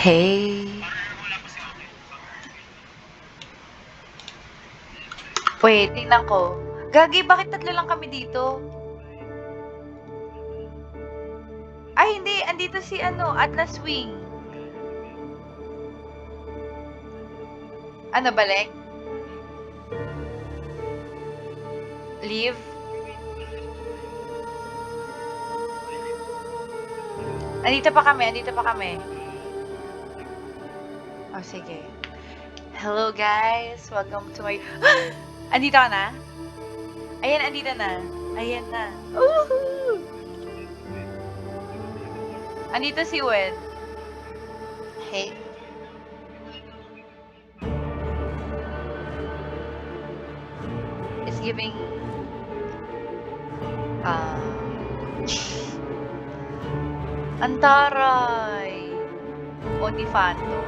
Hey. Wait, tingnan ko. Gagi, bakit tatlo lang kami dito? Ay, hindi. Andito si Atlas Wing. Ano, balik? Leave? Andito pa kami. Oh, sige. Hello, guys. Welcome to my... Andito ka na? Ayan, andito na. Ayan na. Woohoo! Andito si Wen. Hey. It's giving... Antaray! Onifanto.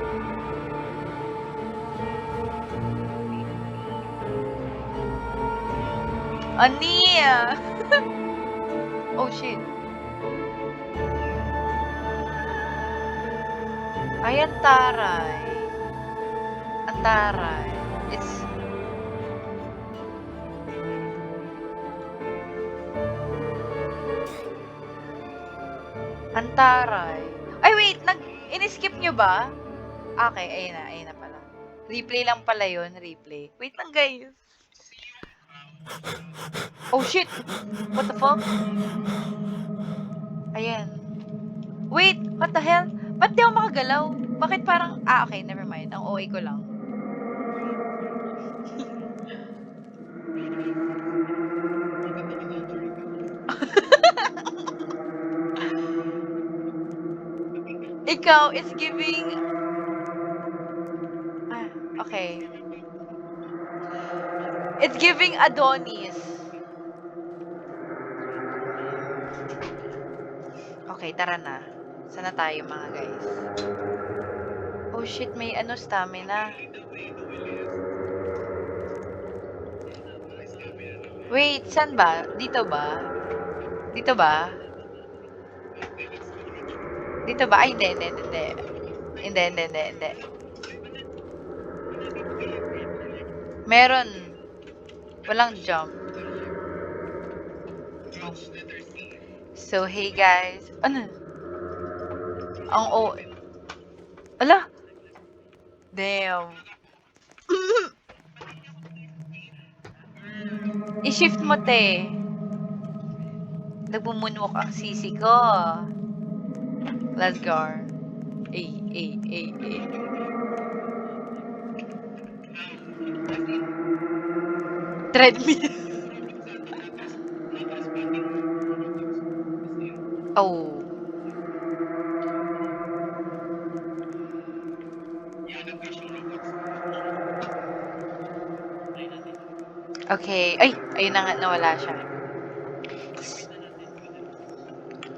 Ania! Oh, shit. Ay, antaray. Antaray. It's... Antaray. Ay, wait! In-skip nyo ba? Okay, ayun na pala. Replay lang pala yun, replay. Wait lang, guys. Oh, shit! What the fuck? Ayan. Wait! What the hell? Ba't di ako makagalaw? Bakit parang... okay, never mind. Ang OA ko lang. Ikaw is giving... okay. It's giving Adonis. Okay, tara na. Sana tayo, mga guys. Oh shit, may stamina. Wait, saan ba? Dito ba? Dito ba? Dito ba? Ay, hindi. Hindi. Meron. Walang jump. Oh. So, hey guys. Ano? Ang Ala! Damn. I-shift mo, te. Nagmumunwak ang sisi ko. Let's go. Ay. Treadmill. Oh. Okay. Ay, ayun na nga, nawala siya.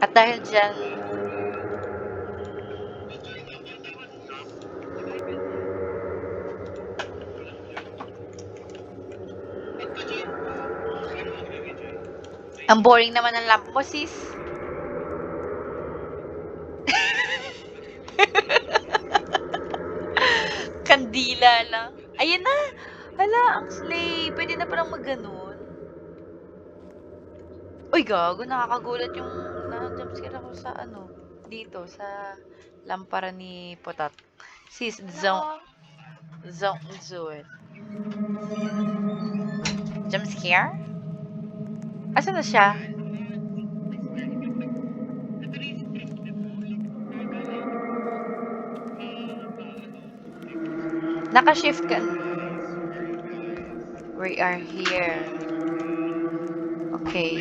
At dahil dyan, ang boring naman ng lamp mo, sis. Kandila lang. Ayan na! Hala, ang slay. Pwede na palang mag-ganon. Uy, gago. Nakakagulat yung na-jumpscare ako sa dito, sa lampara ni Potat. Sis, Zoe. Jumpscare? Asan na siya? Naka-shift ka. We are here. Okay.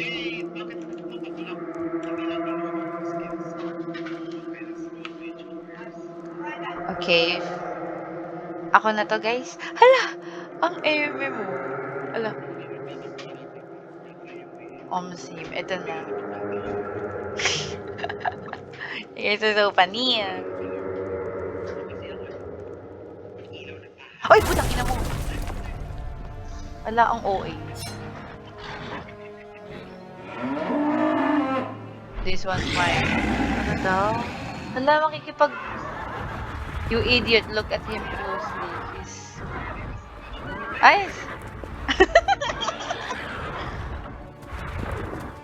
Okay. Ako na to, guys. Hala! Ang eme mo. Hala. Omsim. Ito na. Ito daw pa niya. Ay, putang ina mo. Ala, ang OA. This one's mine. Ano daw? Hala, makikipag... You idiot, look at him closely. He's... Ayos!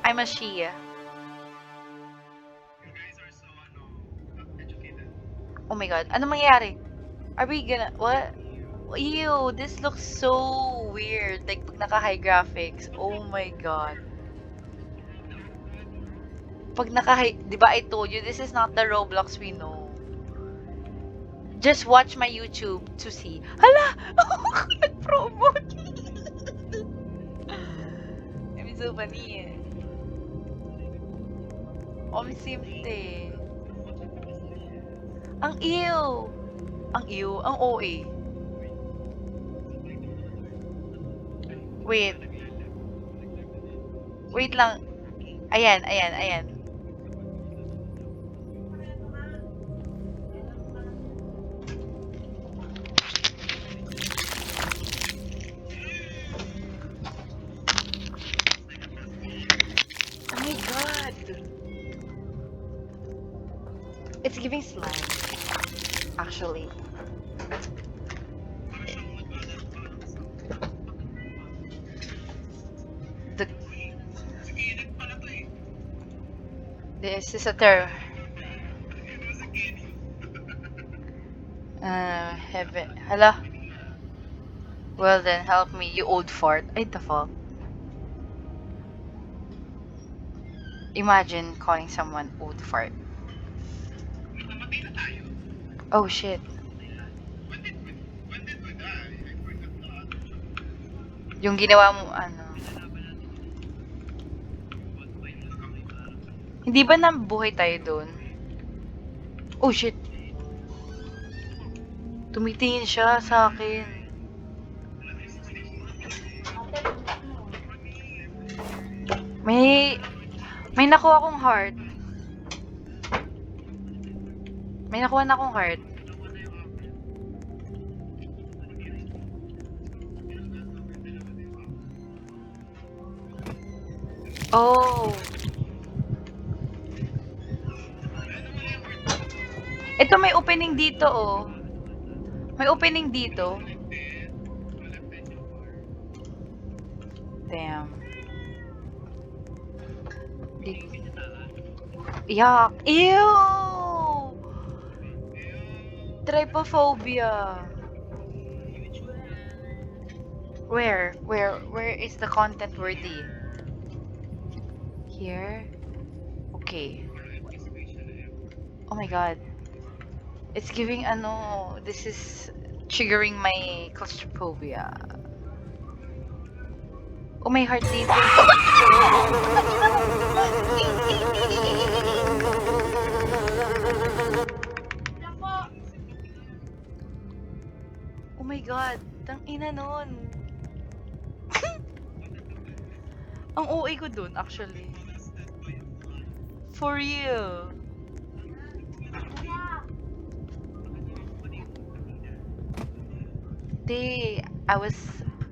I'm a Shia. Oh my god, ano mangyayari? Are we gonna... What? Ew, this looks so weird. Like, pag naka-high graphics. Oh my god. Pag naka-high... Di ba I told you, this is not the Roblox we know. Just watch my YouTube to see. Hala! Nag-promote! I'm so funny eh. Omsimte. Ang ew! Ang ew, ang OA. Wait. Wait lang. Ayan, ayan, ayan. Oh my god! It's giving slime. Actually. The... This is a terror. Heaven. Hala. Well then, help me, you old fart. Ay, the fuck. Imagine calling someone old fart. Oh shit. Yung ginawa mo, ano. Hindi ba nabuhay tayo doon? Oh shit. Tumitingin siya sa akin. May nakuha akong heart. May nakuha na akong heart. Oh. Ito may opening dito oh. May opening dito. Damn. Yuck. Ew! Trypophobia. Where is the content worthy? Here? Okay. Oh my god. It's giving ano, this is triggering my claustrophobia. Oh, may heart dito. Oh my god, tang ina nun. Ang OA ko dun, actually. For real. I was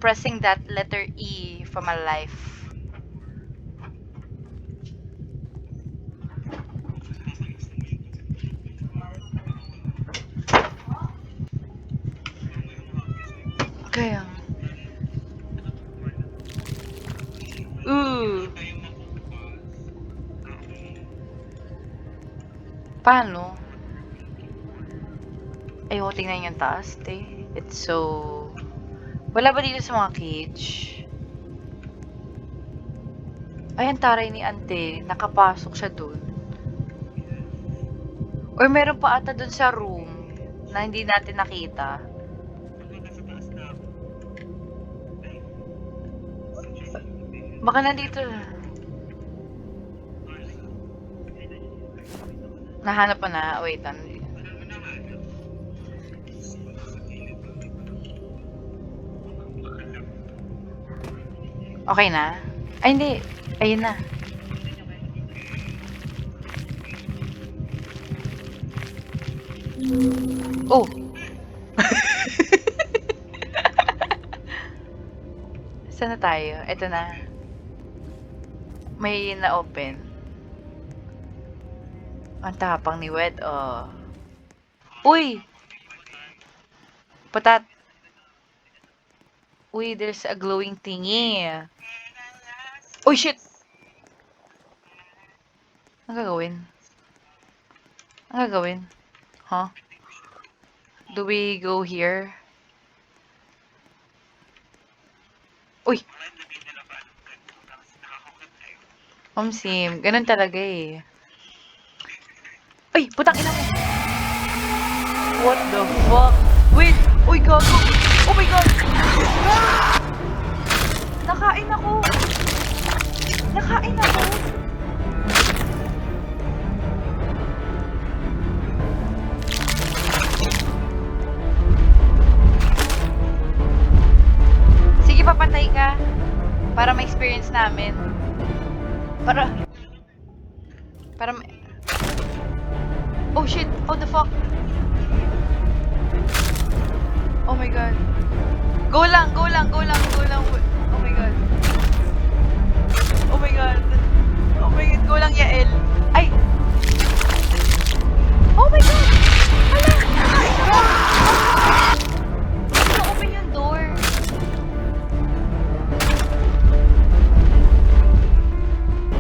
pressing that letter E for my life. Kaya. Ooh. Paano? Ayoko tingnan yung taas, te. It's so... Wala ba dito sa mga cage? Ay, ang taray ni ante. Nakapasok siya dun. Or meron pa ata dun sa room na hindi natin nakita. Baka nandito. Nahanap pa na. Wait, okay na? Ay, hindi. Ayun na. Oh! Saan na tayo? Ito na. May na-open. Ang tapang ni Wed, oh. Uy! Patat. Uy, there's a glowing thingy. Uy, shit! Ang gagawin? Ang gagawin? Huh? Do we go here? Uy! Sim, ganun talaga eh. Ay, putang ina mo! What the fuck? Wait! Uy, gago! Oh my god! Ah! Nakain ako! Nakain ako! Sige, papatay ka. Para ma-experience namin. Para oh shit! Oh the fuck! Oh my god. Go lang, go lang, go lang, go lang. Oh my god. Oh my god. Oh my god, go lang, Yael. Ay! Oh my god! Hala! Hindi ko na-open yung door.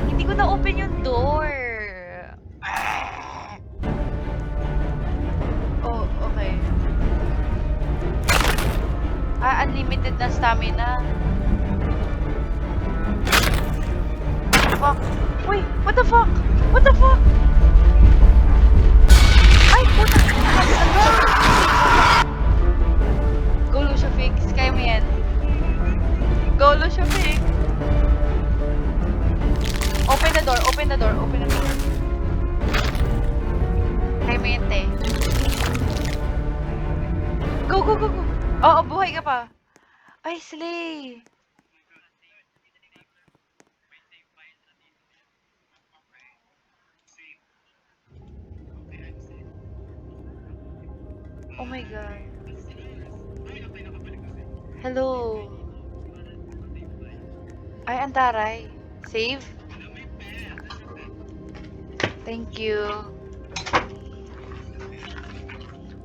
Hindi ko na-open yung door. Oh, okay. Unlimited na stamina. Fuck. Wait, what the fuck? What the fuck? Ay, puta. Go, Lucia Fix. Kaya mo yan. Go, Lucia Fix. Open the door, open the door, open the door. Kaya mo yan, te. Go, go, go, go. Oo, buhay ka pa. Ay, slay. Oh my god. Hello. Ay, antaray. Save? Thank you.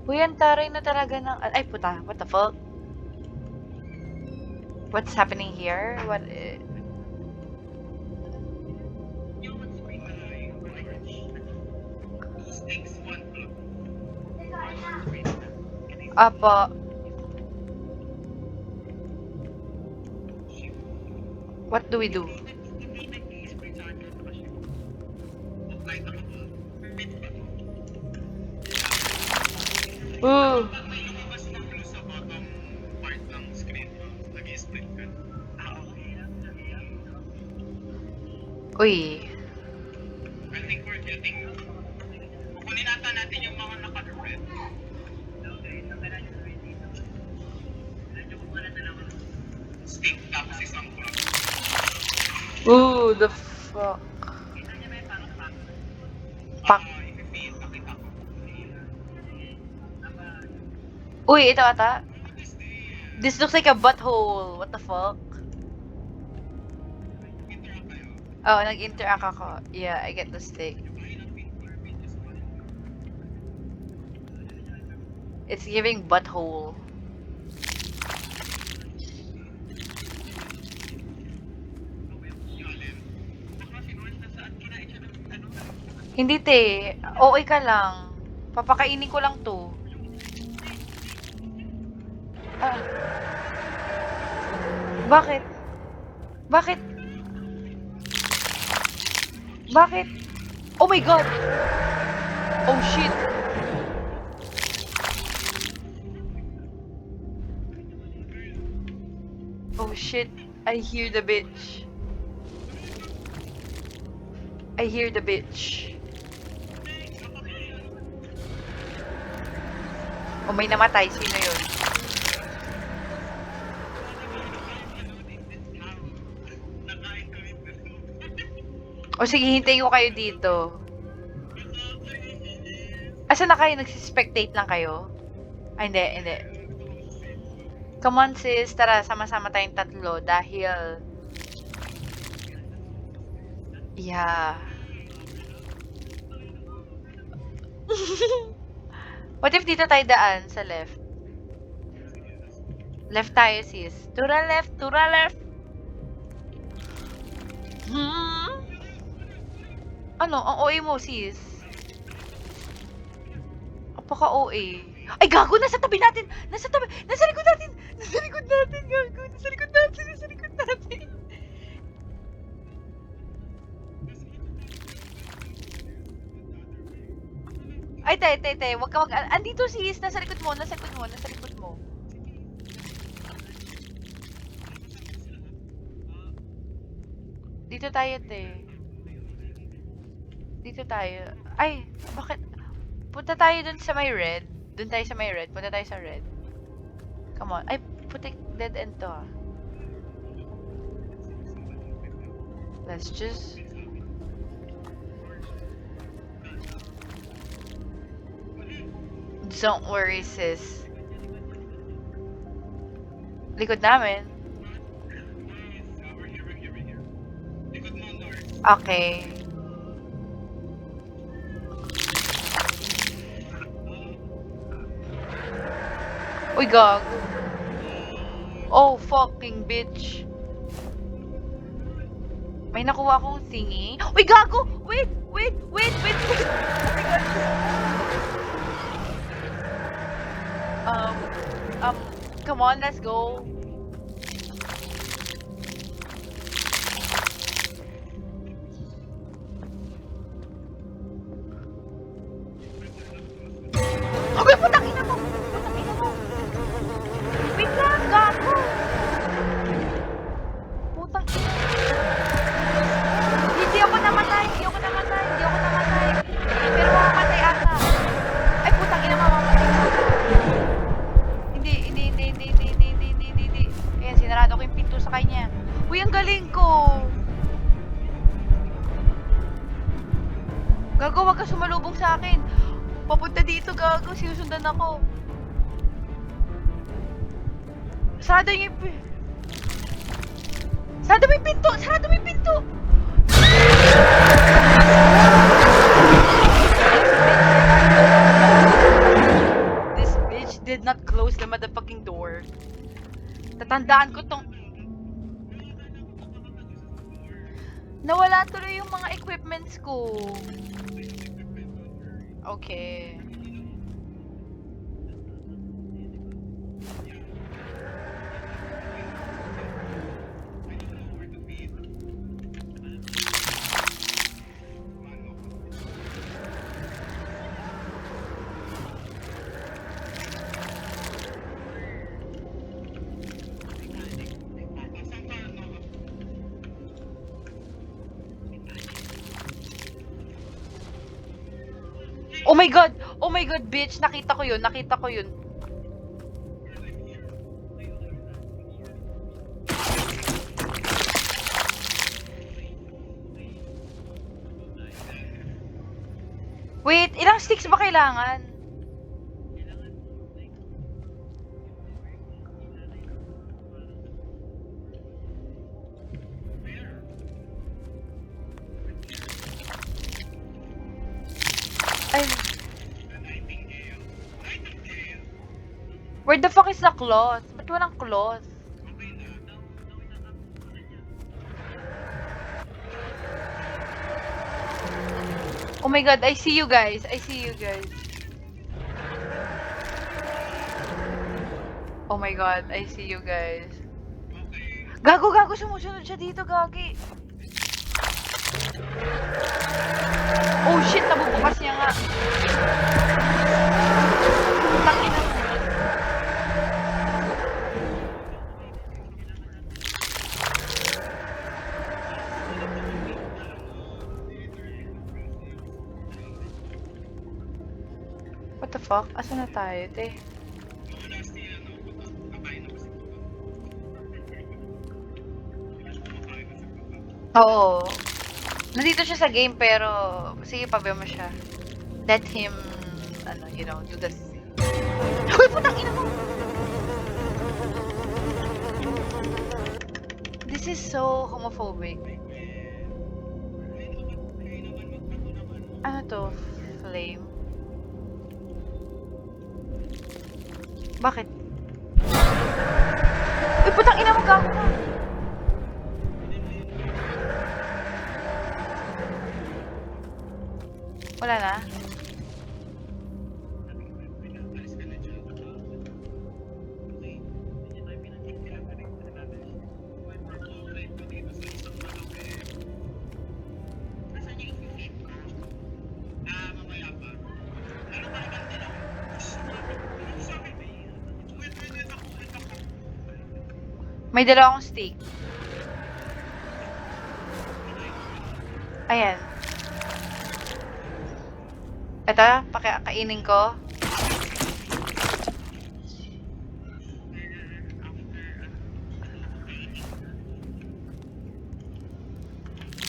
Uy, antaray na talaga ng... Ay, puta. What the fuck? What's happening here? What... Apa. What do we do? Ooh. Uy. I think we're getting... Kukunin nata natin yung mga naka-red. Stick tapos isang clock. Ooh, the fuck. Pak. Ipipita ko. Uy, ito ata. This looks like a butthole. What the fuck? Oh, nag-interact ako. Yeah, I get the stick. It's giving butthole. Hindi te. Okay ka lang. Papakainin ko lang to. Ah. Bakit? Bakit? Bakit? Oh my god! Oh shit! Oh shit! I hear the bitch. I hear the bitch. Oh, may namatay. Sino yun? O sige, hintayin ko kayo dito. Asa na kayo? Nagsispectate lang kayo? Ay, hindi, hindi. Come on, sis. Tara, sama-sama tayong tatlo. Dahil... Yeah. What if dito tayo daan sa left? Left tayo, sis. To the left, to the left. Ano? Ang OA mo, sis? Apaka-OA. Ay, gago! Nasa tabi natin! Nasa tabi! Nasa likod natin! Nasa likod natin, gago! Nasa likod natin! Nasa likod natin! Ay, tay. Wag ka andito, sis! Nasa likod mo, nasa likod mo, nasa likod mo. Dito tayo, te. Dito tayo. Ay, bakit? Punta tayo dun sa may red. Dun tayo sa may red. Punta tayo sa red. Come on. Ay, putik. Dead end to, ah. Let's just... Don't worry, sis. Likod namin. We're here. Likod mo, North. Okay. Uy, gag. Oh, fucking bitch. May nakuha akong thingy. Uy, gago! Wait! Oh my God. Come on, let's go. Uy, putang ina mo! Putang ina mo! Wait lang, gago! Putang ina. Hindi ako namatay! Pero mamamatay ata. Ay, putang ina, mamamatay ata. Hindi. Ayan, sinarado ko yung pinto sa kanya. Uy, ang galing ko! Gago, wag ka sumalubong sa akin. Papunta dito, gago. Sinusundan ako. Sarado yung... Sarado mo yung pinto! This bitch did not close the motherfucking door. Tatandaan ko tong... Nawala tuloy yung mga equipments ko. Okay. Oh my god, bitch. Nakita ko yun. Wait, ilang sticks ba kailangan? Ay, where the fuck is the cloth? Ba't walang cloth? Oh my god, I see you guys. Oh my god, I see you guys. Gago, sumusunod siya dito, gagi. Oh shit, nabubukas niya nga. Takin na. What the fuck? Asan na tayo, te? Oo. Nandito siya sa game pero sige, pabiyan mo siya. Let him, do the thing. Uy, putang ina mo! This is so homophobic. Ano to? Flame? Bakit? gago ka. Wala na? Alis ka na dyan. Okay. Hindi tayo pinagkikila pa rin. May purple light pa dito sa isang malaki. Nasaan yung i-flip ko? Mamaya pa. Ano ba naman din ako? Ano sa akin eh? Wait ako. May dala akong stick. Ayan. Ito, pakakainin ko.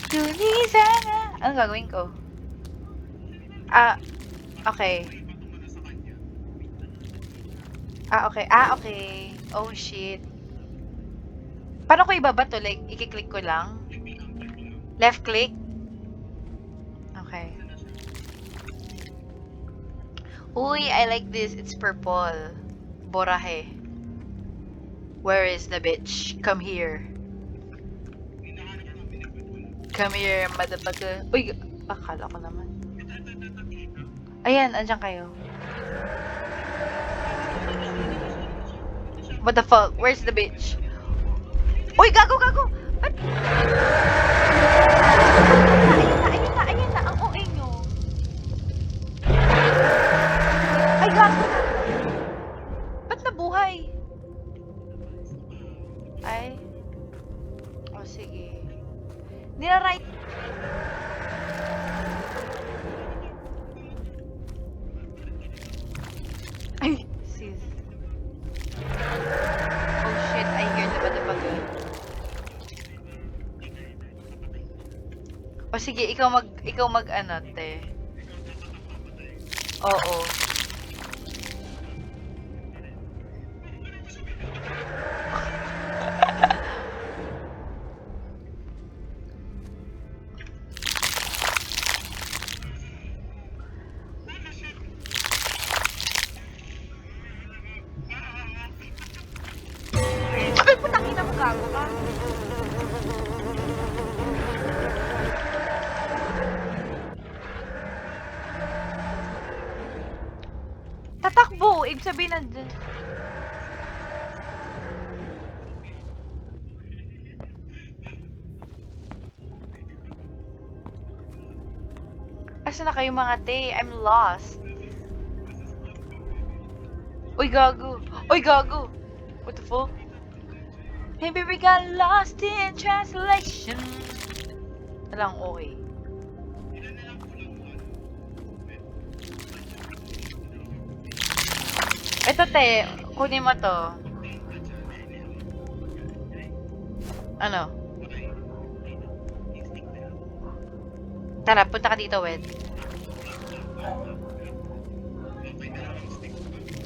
Tunisa na. Anong gagawin ko? Okay. Okay. Okay. Oh, shit. Paano ko ibabato? Like, i-click ko lang? Left click? Okay. Uy, I like this. It's purple. Borahe. Where is the bitch? Come here. Come here, motherfucker. Uy, akala ko naman. Ayan, andyan kayo. What the fuck? Where's the bitch? Uy, gago! Ba't? Ayun na. Ang OA nyo. Ay, gago! Ba't nabuhay? Ay. O, sige. Nira-right. Ay, sis. Oh shit, I hear the bada-baga. O sige, ikaw mag ano, te. Oo. Ay, putang ina mo, gago ka. Tatakbo, ibig sabihin nandun. Asa na kayo mga te? I'm lost. Uy, gago. What the fuck? Maybe we got lost in translation. Alang, okay. Ito te, kunin mo to. Ano? Tara, punta ka dito, Wed.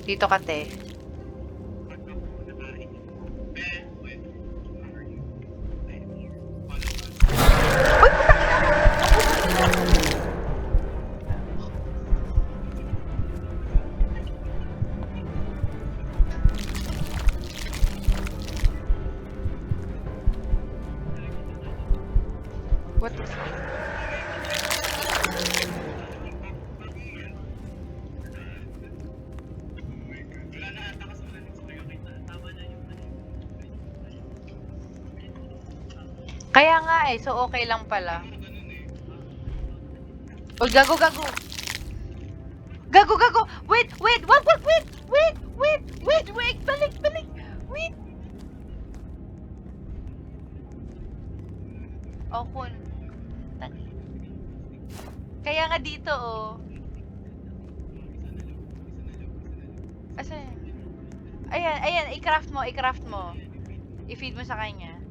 Dito ka, te. Uy, putang ina mo! What the fuck? Kaya nga eh, so okay lang pala. Uy, gago! Gago! Wait! Wait! Balik! Wait! Oh, kun. Kaya nga dito, oh. Asan? Ayan, i-craft mo. I-feed mo sa kanya.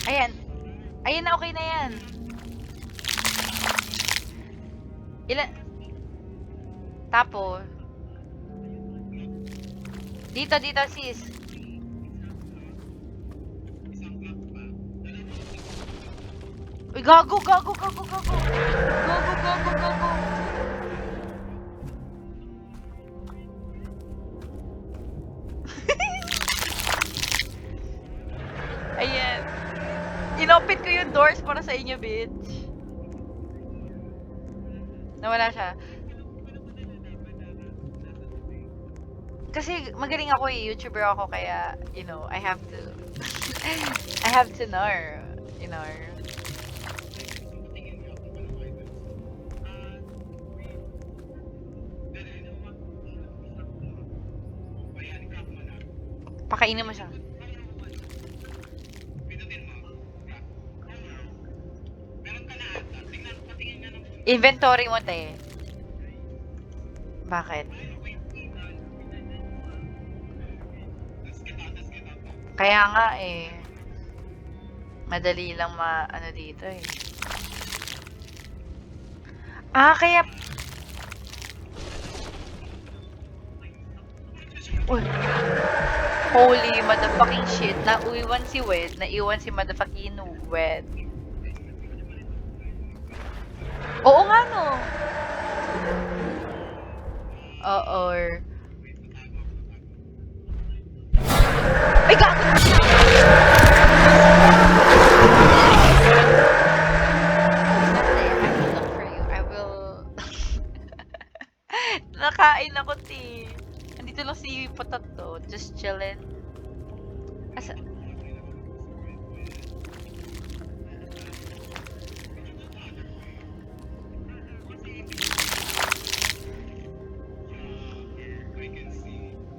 Ayan na, okay na yan. Tapos, dito, sis. Uy, gago! Inopen ko yung doors para sa inyo, bitch. Nawala siya. Kasi magaling ako eh, YouTuber ako kaya, you know, I have to I have to know, you know. Pakainin mo siya. Inventory mo, te. Bakit? Kaya nga eh. Madali lang ano dito eh. Kaya... Uy. Holy motherfucking shit. Naiwan si Wed. Naiwan si motherfucking Wed. Oo nga no. Oo. Ay, gago! Nakain ako, ti. Nandito lang si Potato. Just chillin'. Asa?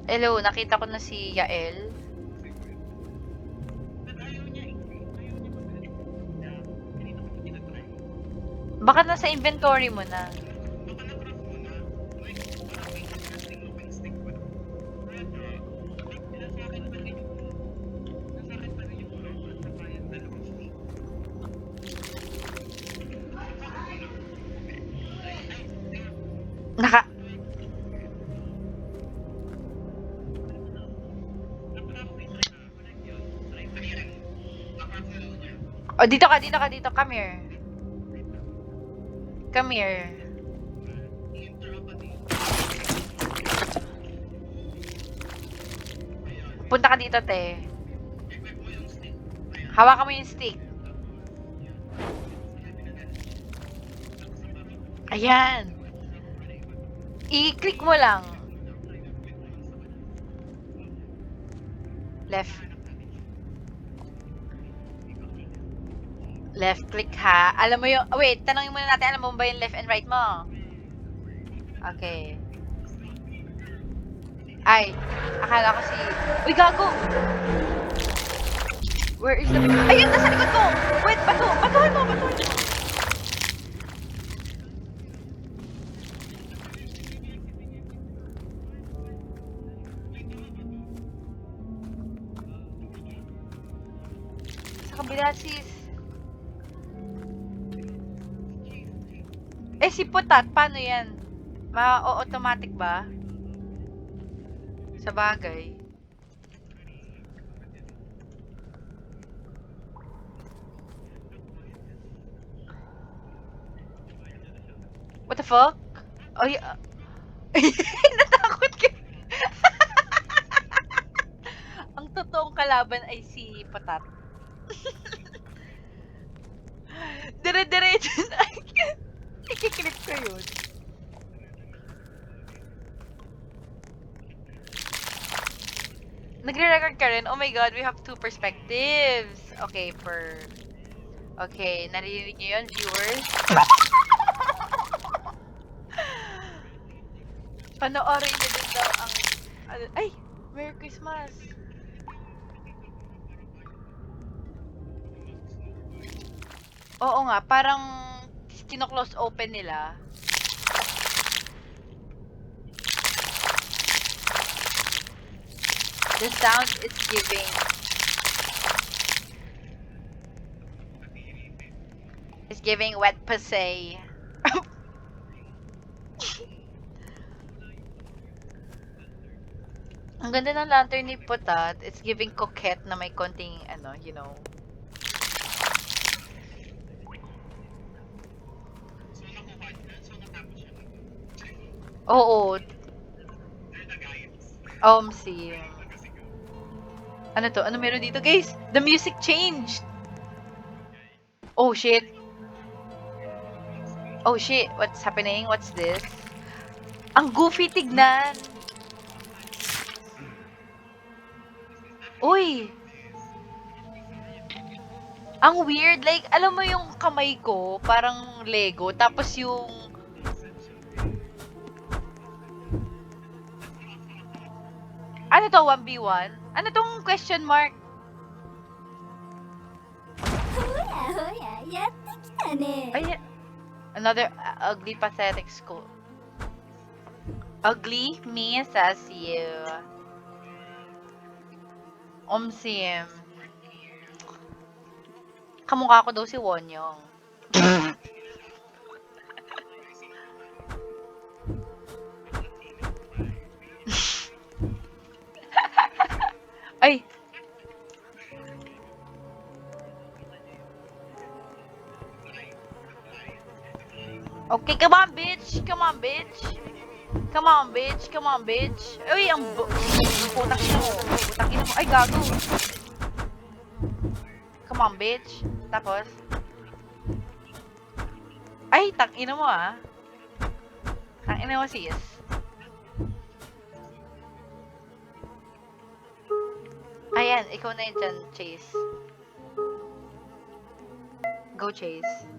Hello, nakita ko na si Yael. Baka nasa inventory mo na. Oh, dito ka. Come here. Come here. Punta ka dito, te. Hawakan mo yung stick. Ayan. I-click mo lang. Left. Left click ha. Alam mo yung... Wait, tanongin muna natin. Alam mo ba yung left and right mo? Okay. Ay, akala ko si... Uy, gago! Where is the... Ayun, nasa likod ko! Wait, batuhan mo! Sa kabila, sis. Eh, si Putat, paano yan? Ma-automatic ba? Sa bagay. What the fuck? Oh, yeah. Natakot ka. Ang totoong kalaban ay si Patat. Dire-diretso na. Ikiklik ko yun. Nagre-record ka rin? Oh my god, we have two perspectives. Okay, Okay, narinig niyo yun, viewers? Panoorin niyo din daw ang... Ay! Merry Christmas! Oo nga, parang kino-close open nila. The sound is giving... It's giving wet pussy. Ang ganda ng lantern ni Putat. It's giving coquette na may konting, you know. Oo. See. Ano to? Ano meron dito, guys? The music changed! Oh shit. Oh shit. What's happening? What's this? Ang goofy tignan. Uy. Ang weird. Like, alam mo yung kamay ko, parang Lego. Tapos yung... Ano to? 1v1? Ano tong question mark? ほやほややってきたね Ay, another ugly, pathetic school. Ugly me says you. Omsim. Kamukha ko daw si Wonyong. Ay! Okay, come on, bitch! Come on, bitch! Come on, bitch! Come on, bitch! Uy, ang putang ina mo. Putang ina mo. Ay, gago. Come on, bitch. Tapos? Ay, tang ina mo ah. Tang ina mo sis. Ayan, ikaw na yun dyan, Chase. Go, Chase.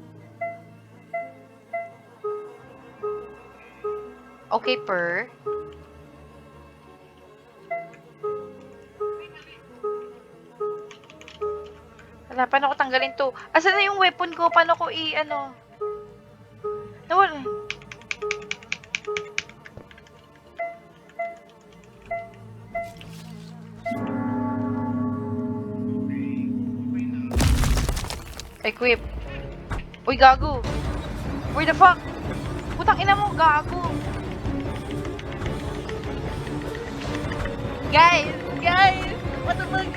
Okay, per. Wala, paano ko tanggalin to? Asan na yung weapon ko? Paano ko ano? Nawala. Equip. Uy, gago. Where the fuck? Putang ina mo, gago. Guys! Guys! What the fuck?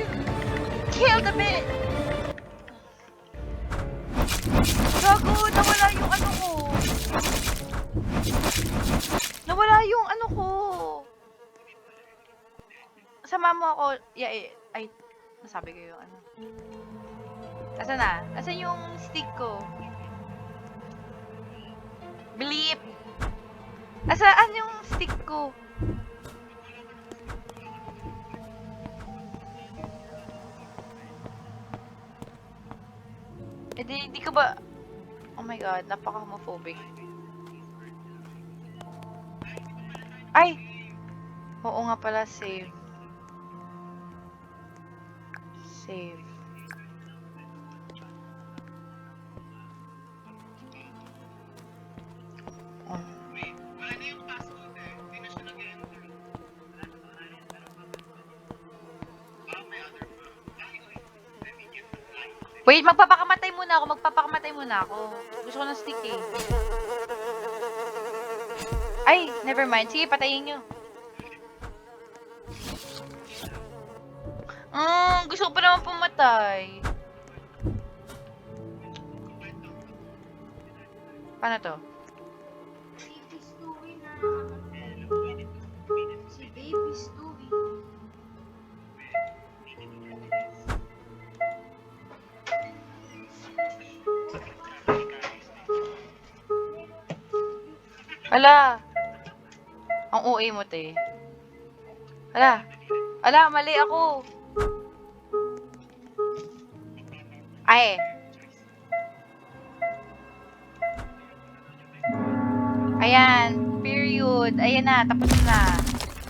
Kill the bitch! Gago! Nawala yung ano ko! Nawala yung ano ko! Sama mo ako. Yeah, ay, nasabi ko yung ano. Asan na? Asan yung stick ko? Bleep! Asaan yung stick ko? Eh di ko ba... Oh my god, napaka-homophobic. Ay! Oo nga pala, save. Save. Wait, wala na yung password eh. Hindi na siya nag-enter. May other one. Let me get the light. Wait, magpapakamatay muna ako. Magpapakamatay muna ako. Gusto ko ng stick eh. Ay, never mind. Sige, patayin nyo. Gusto ko pa naman pumatay. Paano to? Baby Stewie na. Si Baby Stewie. Ala! Ang OA mo, te. Ala! Ala, mali ako! Ay! Ayan, period. Ayan na, tapos na.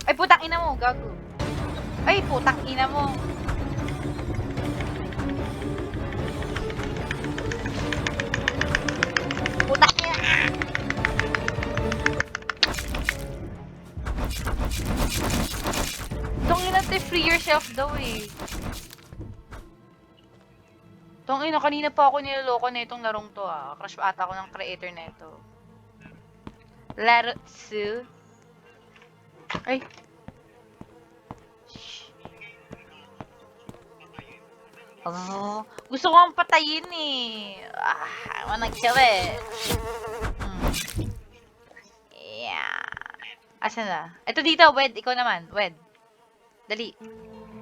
Ay, putang ina mo, gago. Ay, putang ina mo. Putang ina. Tong ina, te, free yourself daw eh. Tong ina, kanina pa ako niloloko na itong larong to ah. Crush pa ata ako ng creator na ito. Larotsu. Ay. Shh. Oh, gusto ko ang patayin eh. I wanna kill it. Yeah. Asan na? Ito dito, Wed. Ikaw naman. Wed. Dali.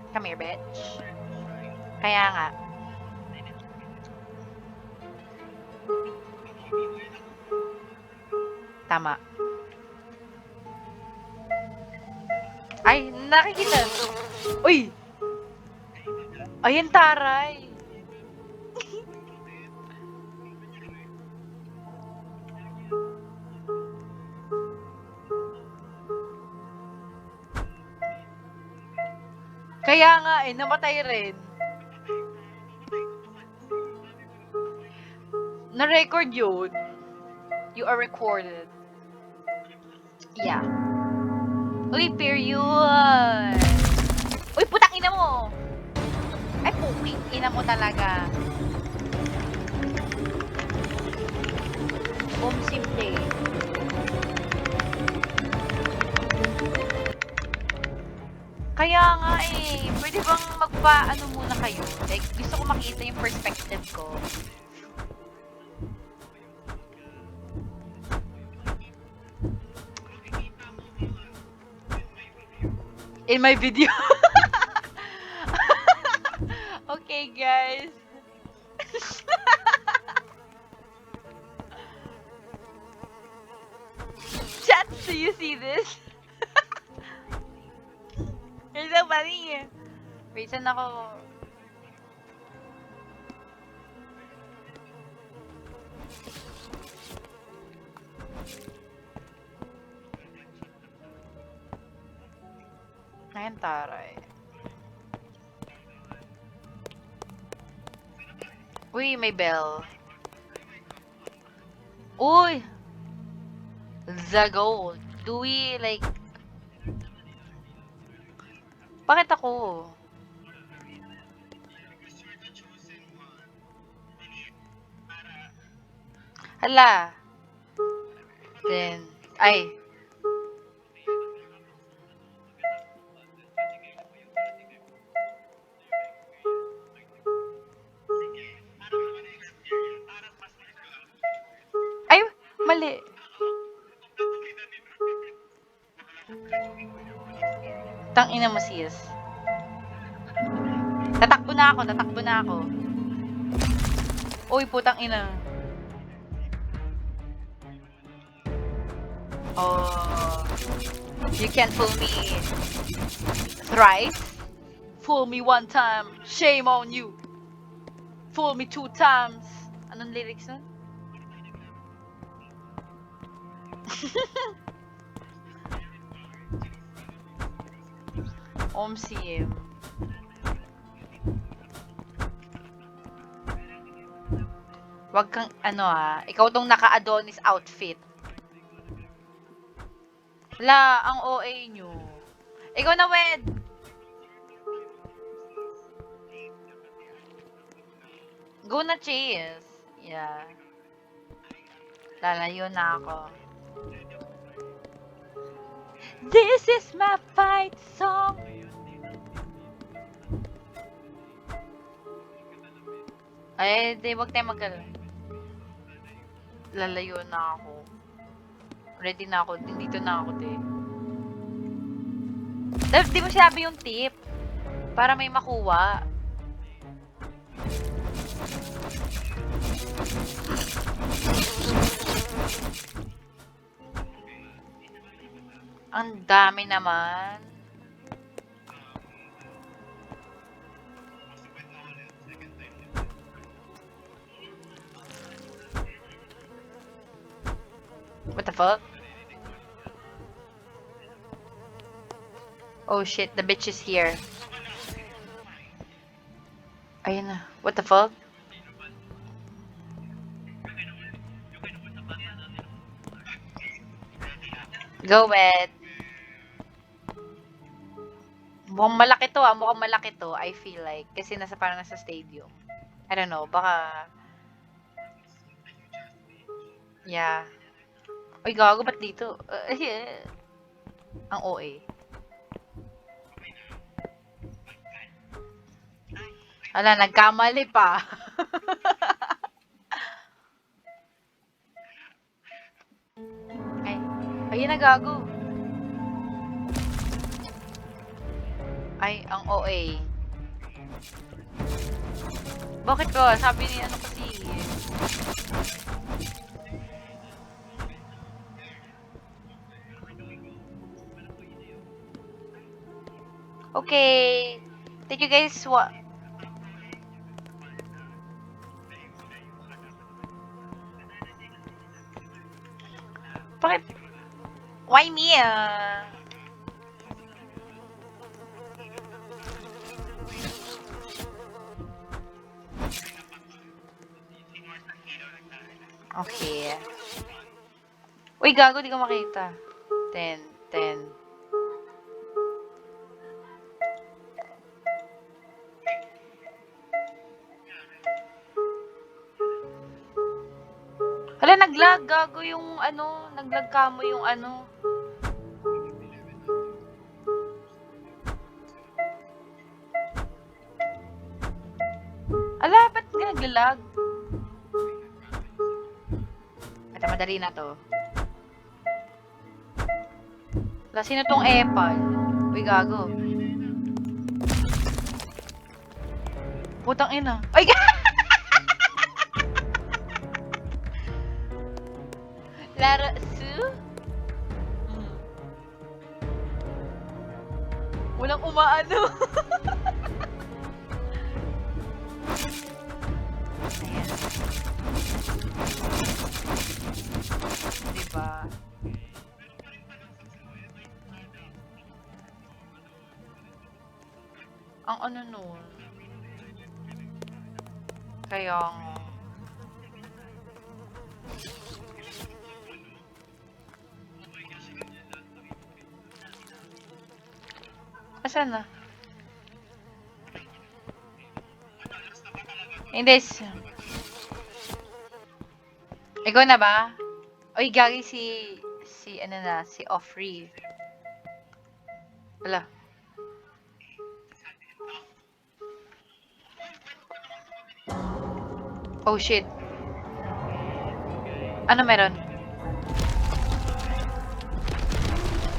Come here, bitch. Kaya nga. Tama. Ay, nakikita. Uy! Ayun, taray. Kaya nga eh, namatay rin. Na-record yun. You are recorded. Yeah. Uy, period. Uy, putang ina mo. Ay, puking ina mo talaga. Simple. Kaya nga eh, pwede bang magpa-ano muna kayo? Like, gusto ko makita yung perspective ko. In my video. Okay, guys. Chat, do you see this? You're so funny. Wait, saan ako? Ayan, taray. Uy, may bell. Uy! The gold. Do we, like... Bakit ako? Hala. Then, ay. Ay, mali. Tangina mo, sis. Tatakbo na ako. Uy, putang ina. Oh. You can't fool me thrice. Fool me one time, shame on you. Fool me 2 times. Anong lyrics nun? OMCM. Wag kang, ikaw tong naka-Adonis outfit. Wala, ang OA nyo. Ikaw na, Wed! Go na, Chase. Yeah. Lalayo na ako. This is my fight song. Ay, di, wag tayo lalayo na ako. Ready na ako. Dito na ako, di. Di mo sinabi yung tip. Para may makuha. Ang dami naman. What the fuck? Oh shit, the bitch is here. Ayun na. What the fuck? Go, Ed. Mukhang malaki to, I feel like. Kasi parang nasa stadium. I don't know, baka... Yeah. Uy, gago, ba't dito? Ang OA. Ala, nagkamali pa. Ay, ayun na, gago. Ay, ang OA. Bakit ko? Sabi ni kasi. Okay. Thank you guys. Bakit? Why me? Okay. Uy, gago, di ko makita. 10, 10. Hala, naglag. Gago yung ano. Naglag ka mo yung ano. Ala, ba't ka naglalag? Ito, madali na to. Ala, sino tong epal? Uy, gago. Putang ina. Ay, Lara Su? Walang umaano. Ayan. Diba? Ang ano nun? Kaya nga. Asan na? Hindi. Ikaw na ba? Oy, gagi si ano na, si Offrey. Wala. Oh shit. Ano meron?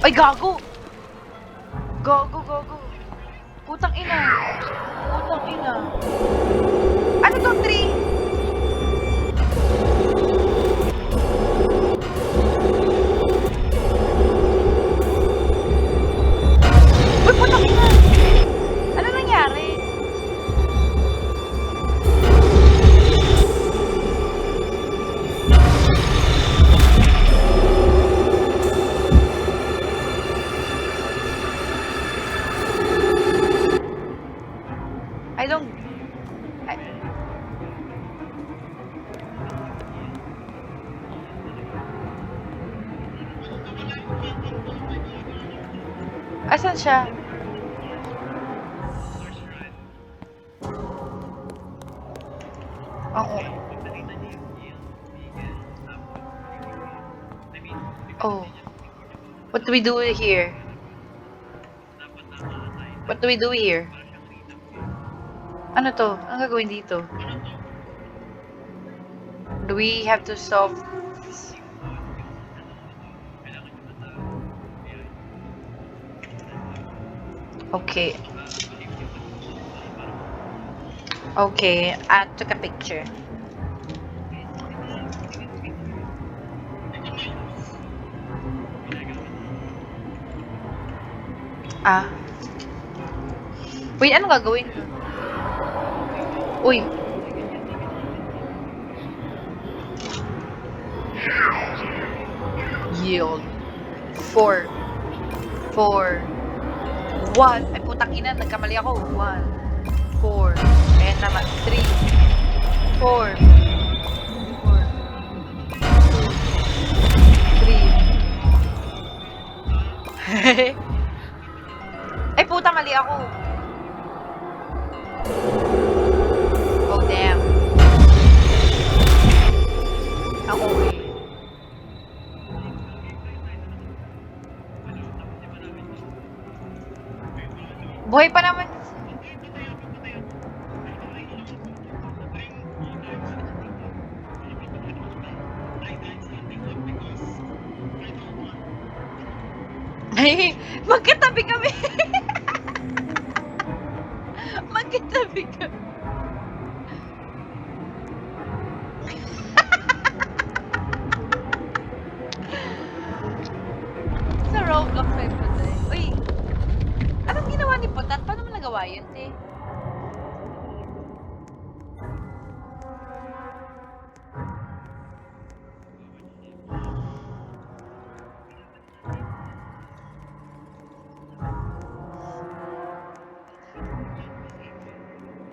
Ay, gago! Gago, gago. Putang ina. Putang ina. Ano to, 3? Uy, putang ina. Ano nangyari? I don't... Asan siya? Oo. Oh. What do we do here? What do we do here? Ano to? Ang gagawin dito? Do we have to solve... Okay. Okay, I took a picture. Ah. Wait, ano gagawin? Uy. Yield. 4. 4. 1. Ay, putang ina. Nagkamali ako. 1. 4. Ayan naman. 3. 4. 3. Ay, puta. Mali ako. Oh, damn. Ako eh. Buhay pa naman. Ay, magkatabi kami. Magkatabi kami. Sa rogue of Puday. Uy, anong ginawa ni Putat? cute eh.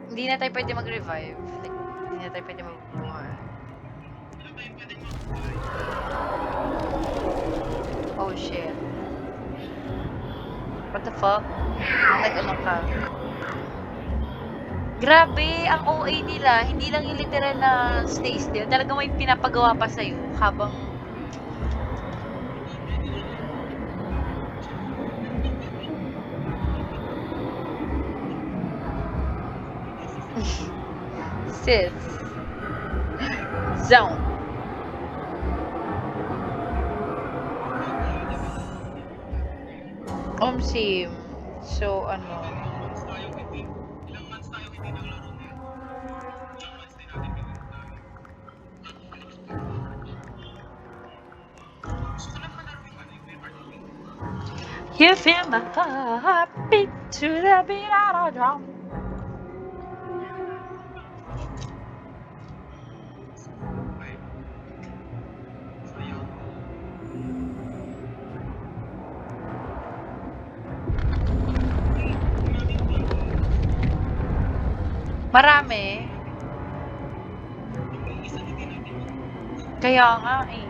Hindi na tayo pwede mag-revive. Like, hindi na tayo pwede mag-buhay. Wala tayong pwedeng mabuhay. Oh shit. What the fuck? Nag-ano ka? Grabe, ang OA nila, hindi lang yung literal na stay still. Talagang may pinapagawa pa sa'yo habang... Sis. Zone. Same. So, ano... Ilang months tayo hindi naglaro na yun. Ilang months din natin pinagdaan. Gusto ko lang malaro yung ano, yung RPG. You feel my heart beat to the beat of the drum. Right? Sayang. Marami. Yung isa hindi natin Kaya nga eh.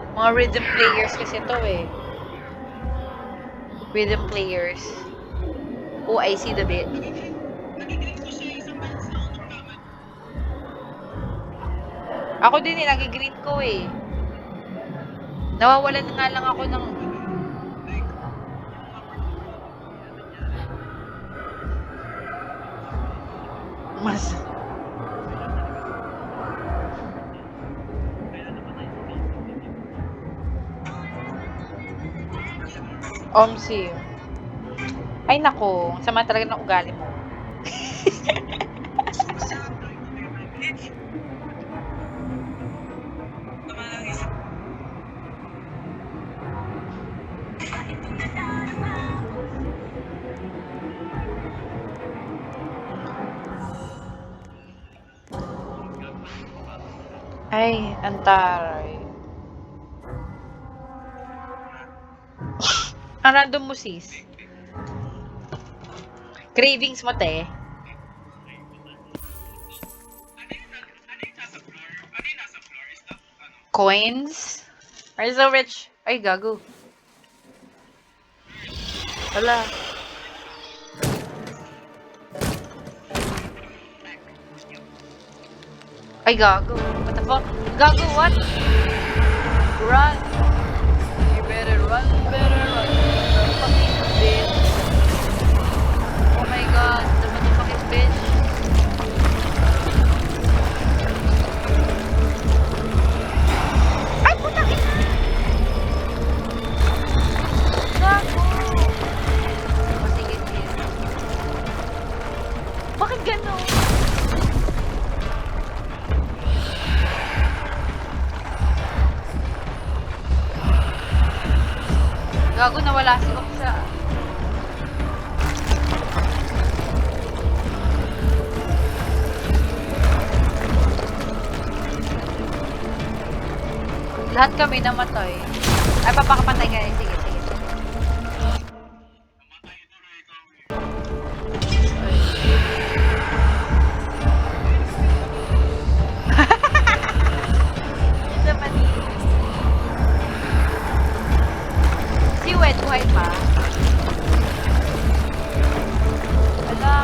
mga rhythm players kasi to eh. Rhythm players. Oh, I see the bit. nag-green ko siya isang beses na ako nagkamali. Ako din eh, nag-green ko eh. Nawawalan nga lang ako ng... Like, Mas... Omsi. Ay nako, ang sama talaga ng ugali mo. tama lang isip. Ay, antaray. Ang random mo sis. Cravings mo te. Ano yung nasa floor? Ano yung nasa floor? Is that, ano? Coins? Are you so rich? Ay, gago. Wala. Ay, gago. What the fuck? Gago, what? Run. You better run, The fucking bitch. Oh my god, the motherfucking bitch. Ay, putang ina! Gago! O, sige, sige. Bakit gano'n? Gago, nawala si Oksa. Lahat kami namatay. Ay, papakapatay ka. Sige, sige, sige. Namatay tuloy ikaw eh. Ay. Yun naman eh. Si Wed, buhay pa. Ala.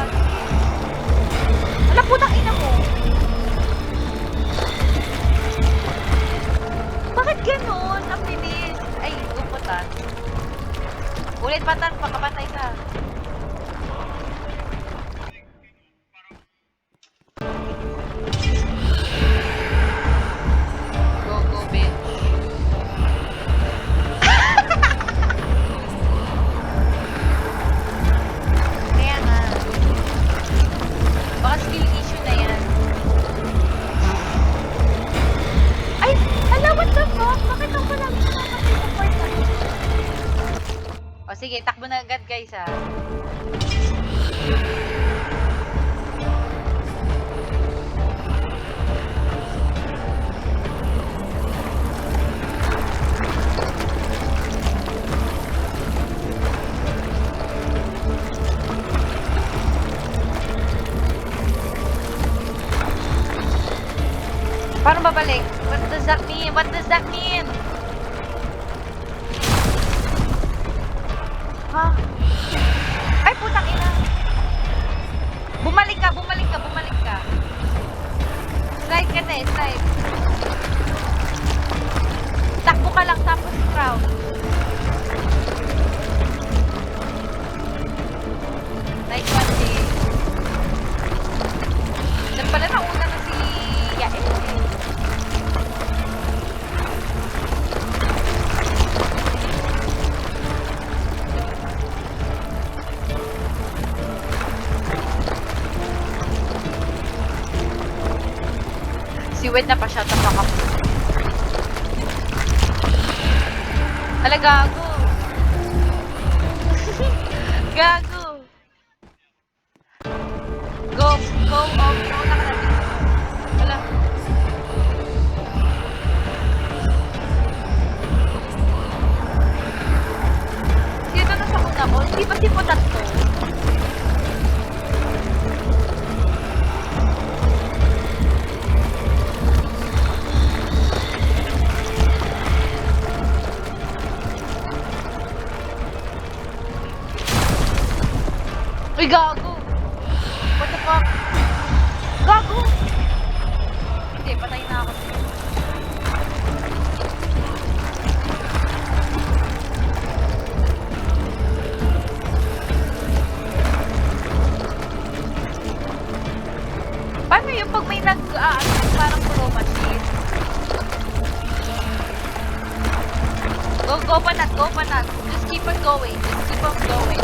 Ala, putang ina mo. Bakit ganun? Ang bilis. Ay, gumputan. Ulit patan, pakapatay ka. Go, go, bitch. Sige, takbo na agad guys ah. Paano babalik? What does that mean? What does that mean? Ha? Ay, putang ina. Bumalik ka, bumalik ka, bumalik ka. Slide ka na eh, slide. Takbo ka lang tapos crowd. Nice one, Jay. Diyan pala nauna na si Yael. Si Wed na pa siya tapakap. Ala, gago. Gago. Go, go, oh, nauna ka na dito. Wala. Sino na sa una ko? Hindi ba si Potat to? Uy, gago! What the fuck? Gago! Hindi, patay na ako. Paano yung pag may parang chroma sheet? Go, Panat, go, Panat. Just keep on going. Just keep on going.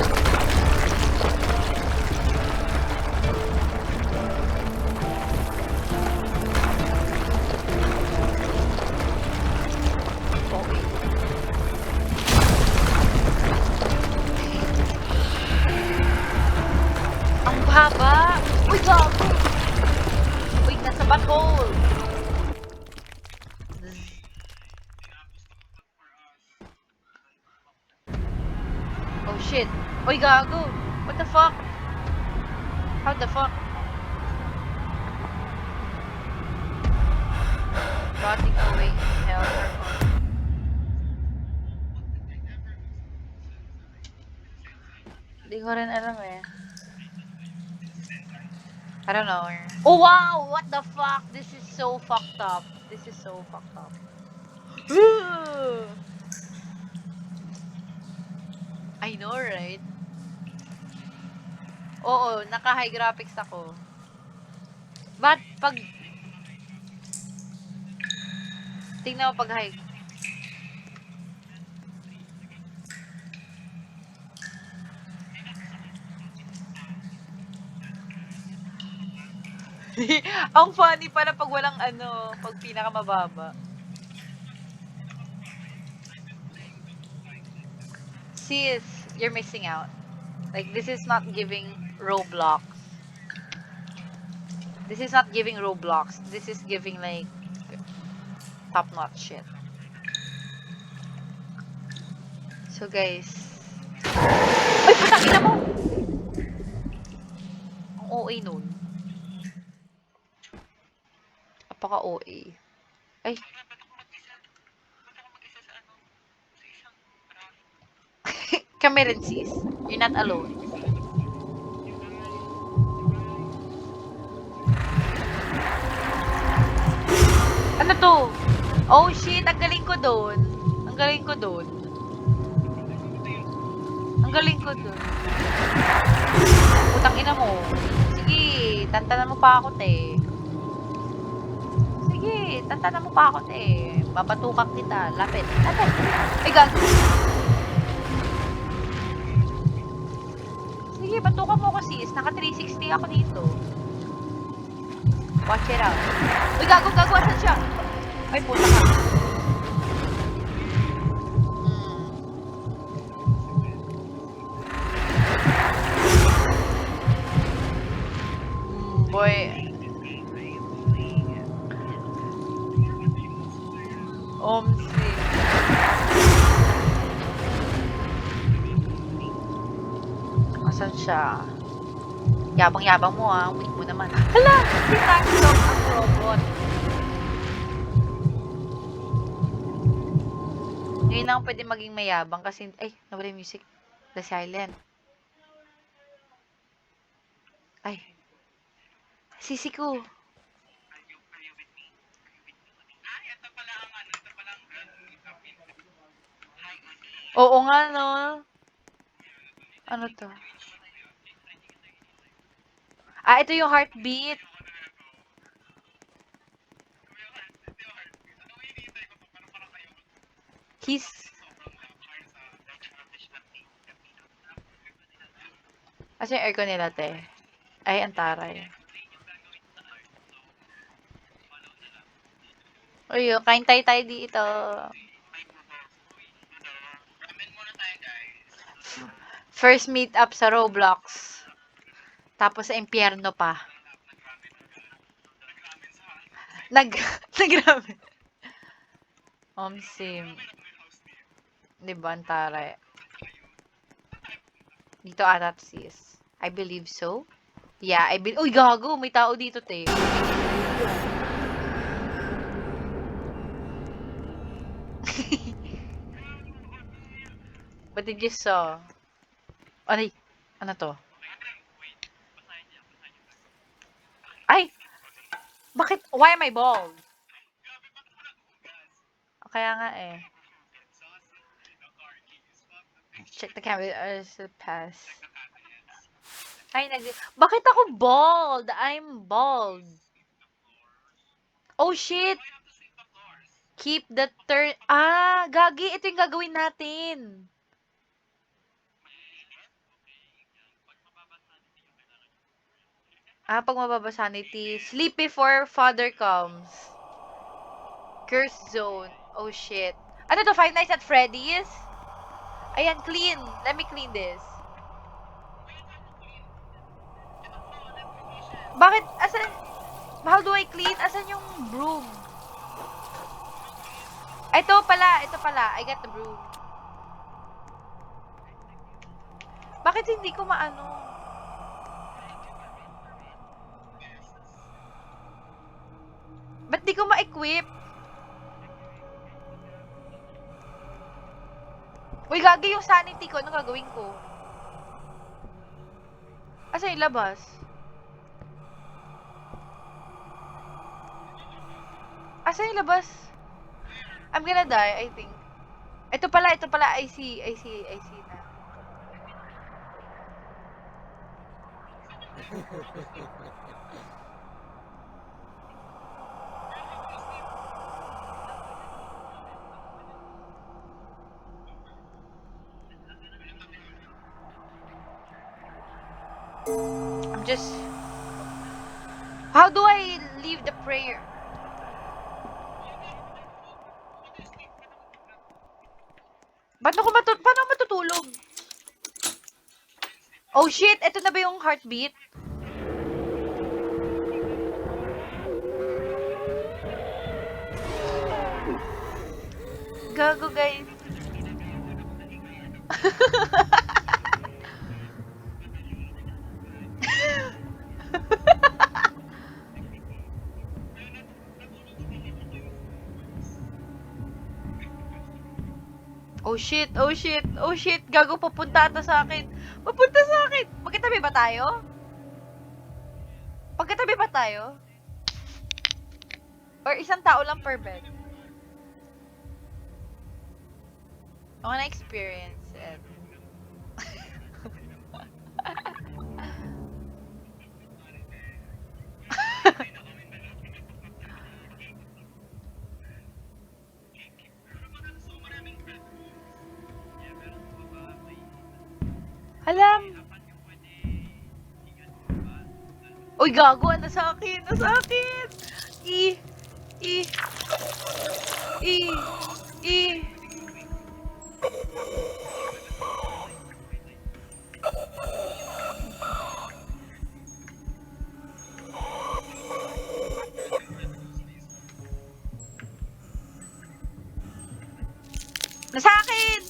Haba! Uy, gago! Wait, nasa butthole! Oh shit! Uy, gago! What the fuck? How the fuck? Rotting away in hell. Hindi ko rin alam eh. I don't know. Oh wow! What the fuck? This is so fucked up. This is so fucked up. I know, right? Oo, naka-high graphics ako. But pag... Tingnan mo pag high. Ang funny pala pag walang ano, pag pinakamababa. Sis, you're missing out. Like, this is not giving Roblox. This is not giving Roblox. This is giving, like, top-notch shit. So, guys. Ay, putang ina mo! Ang OA nun. Napaka-OA. Ay. Kami rin, sis. You're not alone. Ano to? Oh shit, ang galing ko doon. Ang galing ko doon. Ang galing ko doon. Putang ina mo. Sige, tantanan mo pa ako, te. Sige, tantanan mo pa ako, te. Babatukan kita. Lapit. Lapit. Ay, gago. Sige, batukan mo ko, sis. Naka 360 ako dito. Watch it out. Uy, gago, gago. Asan siya? Ay, puta ka. Omsi. Asan siya? Yabang-yabang mo ah. Weak mo naman. Hala! Sinakstop ang robot. Ngayon lang pwede maging mayabang kasi... Ay, nawala yung music. The silent. Ay. Sisi ko. Are you with me? Ay, ito pala ang ano, ito pala ang brand meetup in. Hi, Uni. Oo nga, no? Ano to? Ah, ito yung heartbeat. He's... Asa yung aircon nila, te? Ay, ang taray. Uy, kain tayo dito. Ramen muna tayo, guys. First meet up sa Roblox. Tapos sa impyerno pa. Nagramen. Omsim. Diba, ang taray. Dito ata sis. I believe so. Yeah, Uy, gago! May tao dito, te. What did you saw? Ay, ano to? Ay! Bakit? Why am I bald? Kaya nga eh. Check the camera. Pass. Ay, Bakit ako bald? I'm bald. Oh, shit! Keep the turn... Ah, gagi. Ito yung gagawin natin. Ah, pag mababa sanity. Sleep before father comes. Curse zone. Oh, shit. Ano to? Five Nights at Freddy's? Ayan, clean. Let me clean this. Bakit? Asan? How do I clean? Asan yung broom? Ito pala. I got the broom. Bakit hindi ko maano? Ba't di ko ma-equip? Uy, gagi yung sanity ko. Anong gagawin ko? Asa yung labas? Asa yung labas? I'm gonna die, I think. Ito pala. I see na. I'm just... How do I leave the prayer? Paano ako matutulog? Oh shit! Ito na ba yung heartbeat? Gago, guys. Oh shit, oh shit, oh shit. Gago, papunta ata sa akin. Papunta sa akin. Magkatabi ba tayo? Pagkatabi ba tayo? Or isang tao lang per bed? I wanna experience it. Alam. Uy, gago. Ano sa akin? Ano sa akin? I. Nasa akin!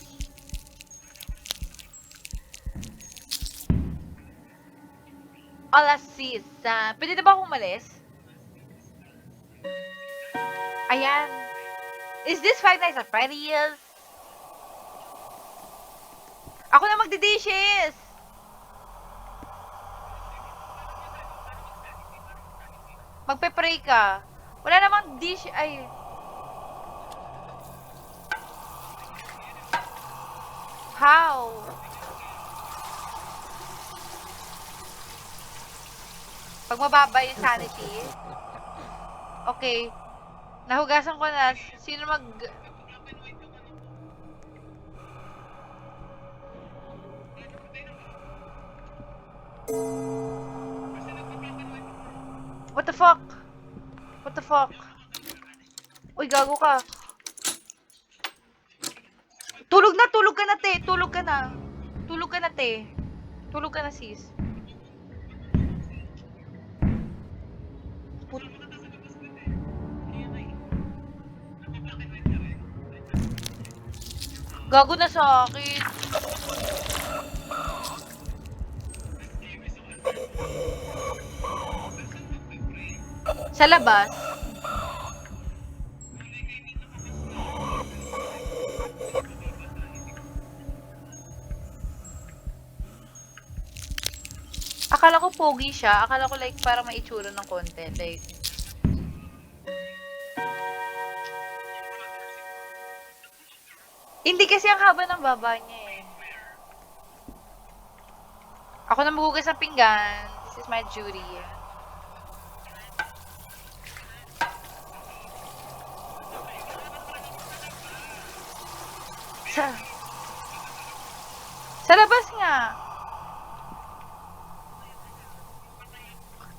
All I see is sand. Pwede na ba akong umalis? Ayan. Is this Five Nights at Freddy's? Ako na magdi-dishes! Magpe-pray ka. Wala namang dish. Ay. How? Pag mababa yung sanity. Okay. Nahugasan ko na. Sino mag... What the fuck? What the fuck? Uy, gago ka. Tulog na, tulog ka na, te. Tulog ka na. Tulog ka na, te. Tulog ka na, sis. Gago na sa akin. Sa labas. Akala ko pogi siya. Akala ko like para maitsura ng konti. Like, hindi kasi ang haba ng baba niya eh. Ako na maghugas ng pinggan. This is my duty. Sa labas nga.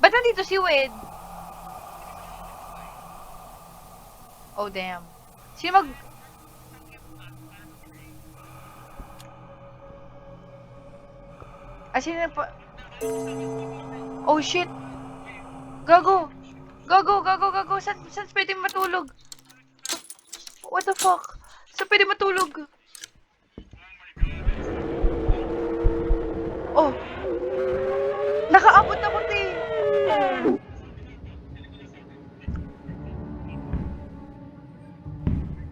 Ba't nandito si Wed? Oh, damn. Sino mag... Sino na pa... Oh, shit. Gago. Gago, gago, gago. Saan pwede matulog? What the fuck? Saan pwede matulog? Oh. Nakaabot ako, te.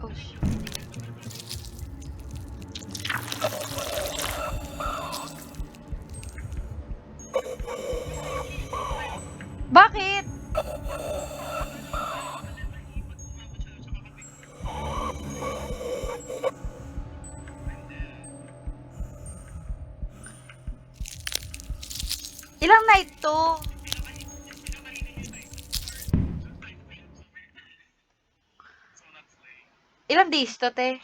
Oh, shit. Bakit? Ilang night to? Ilang days to, te?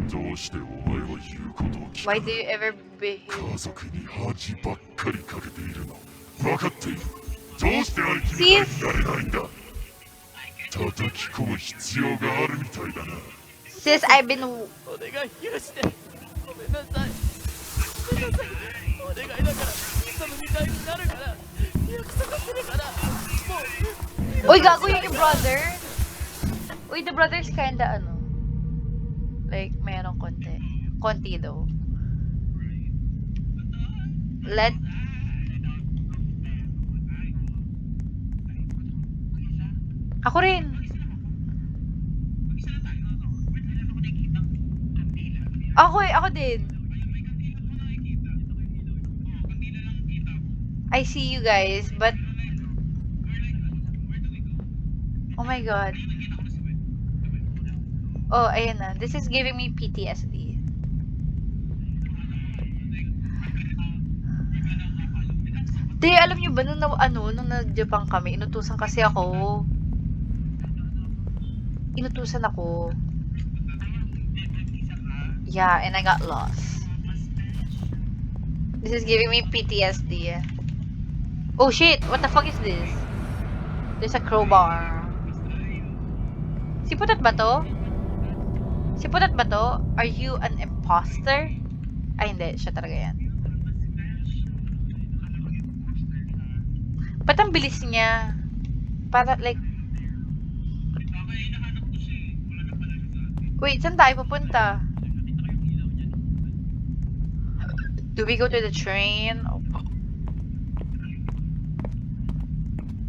どうしてお前は言うことを聞か Why な do い you ever behave? 家族に恥ばっかりかけているの分かっているどうして兄貴みたいになれないんだ叩き込む必要があるみたいだな Sis, I've been... お願い許してごめんなさいごめんなさいお願いだからそのみたいになるから約束するからもう Uy, gago yun yung brother. Uy, the brother's kinda ano. Like, mayroong konti. Konti daw. Let... Ako rin. Ako din. I see you guys, but... Oh my god. Oh, ayan na. This is giving me PTSD. Di, alam nyo ba, nung nag-Japan kami, inutusan kasi ako. Inutusan ako. Yeah, and I got lost. This is giving me PTSD. Oh shit, what the fuck is this? There's a crowbar. Si Putat ba to? Si Putat ba to? Are you an imposter? Ay, hindi. Siya talaga yan. Ba't ang bilis niya? Para, like... Wait, saan tayo pupunta? Do we go to the train?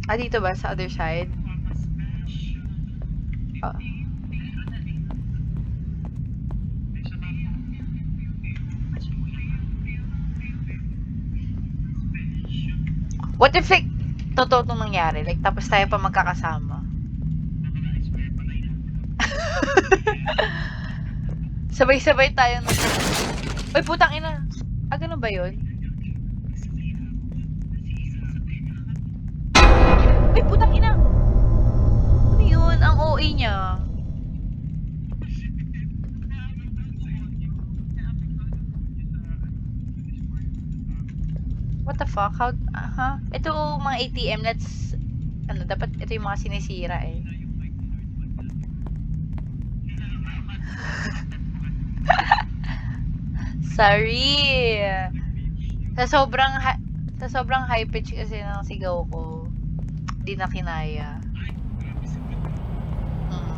Ah, dito ba? Sa other side? Ah. What if like, totoo itong nangyari? Like, tapos tayo pa magkakasama. Sabay-sabay tayo nag... Uy, putang ina! Ah, ganun ba yun? Uy, putang ina! Ano yun? Ang OA niya. What the fuck? How... Ito mga ATM, let's... Ano, dapat ito yung mga sinisira eh. Sorry! Sa sobrang high pitch kasi ng sigaw ko, di na kinaya. Mm.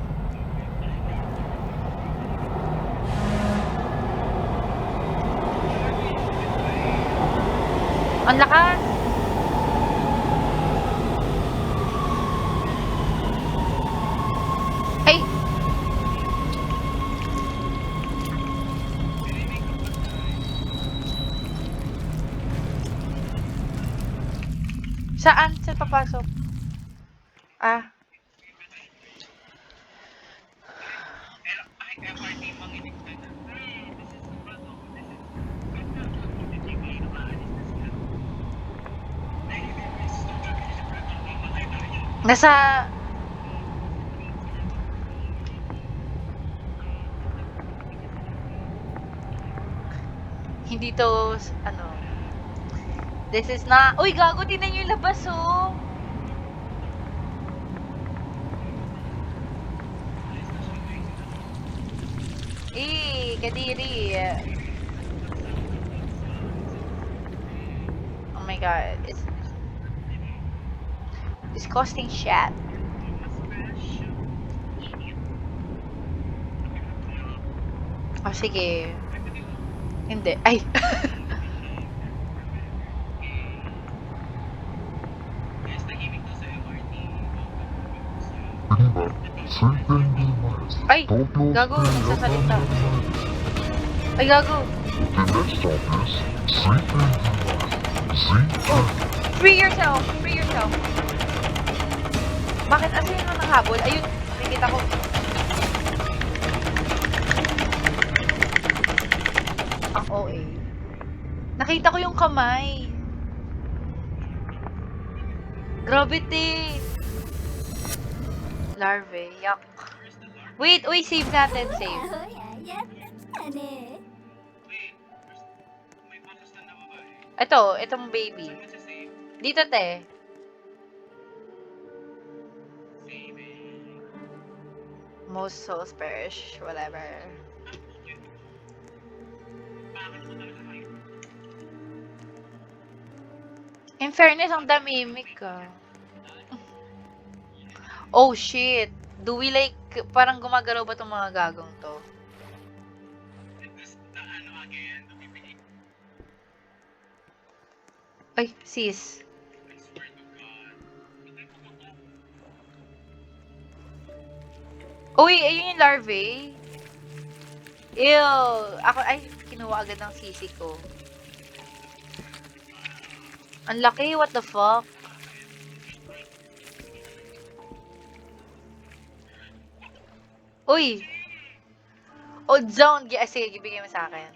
Ang lakas! Ay! Saan? Saan papasok? Ah. FRT manginig ka na. This is ano, Nasa... Hindi to, ano... This is not... Uy, gago, tingnan nyo yung labas, oh! Kadiri. Oh my god. It's disgusting shit. Oh, sige. Hindi. Ay! Ay! Gago, nagsasalita. Ay, gago. Oh, free yourself! Free yourself! Bakit? Asa yun ang nakahabol? Ayun, nakikita ko. Ang OA. Nakita ko yung kamay. Gravity! Larvae, yuck. Wait, uy, save natin, save. おややってきたね may bonus na nababae. Itong baby. Sa save. Dito, te. Save eh. Most souls perish, whatever. Bakit mo talaga kayo? In fairness, ang damimik ka. Oh, shit. Do we like, parang gumagalaw ba itong mga gagong to? Ano again? Bibigay. Ay, sis. I swear to God. Hindi ko to. Uy, ayun yung larvae. Ew. Ako, ay, kinuha agad ng sisi ko. Ang laki, what the fuck? Uy! Old zone. Sige, ibigay mo sa akin.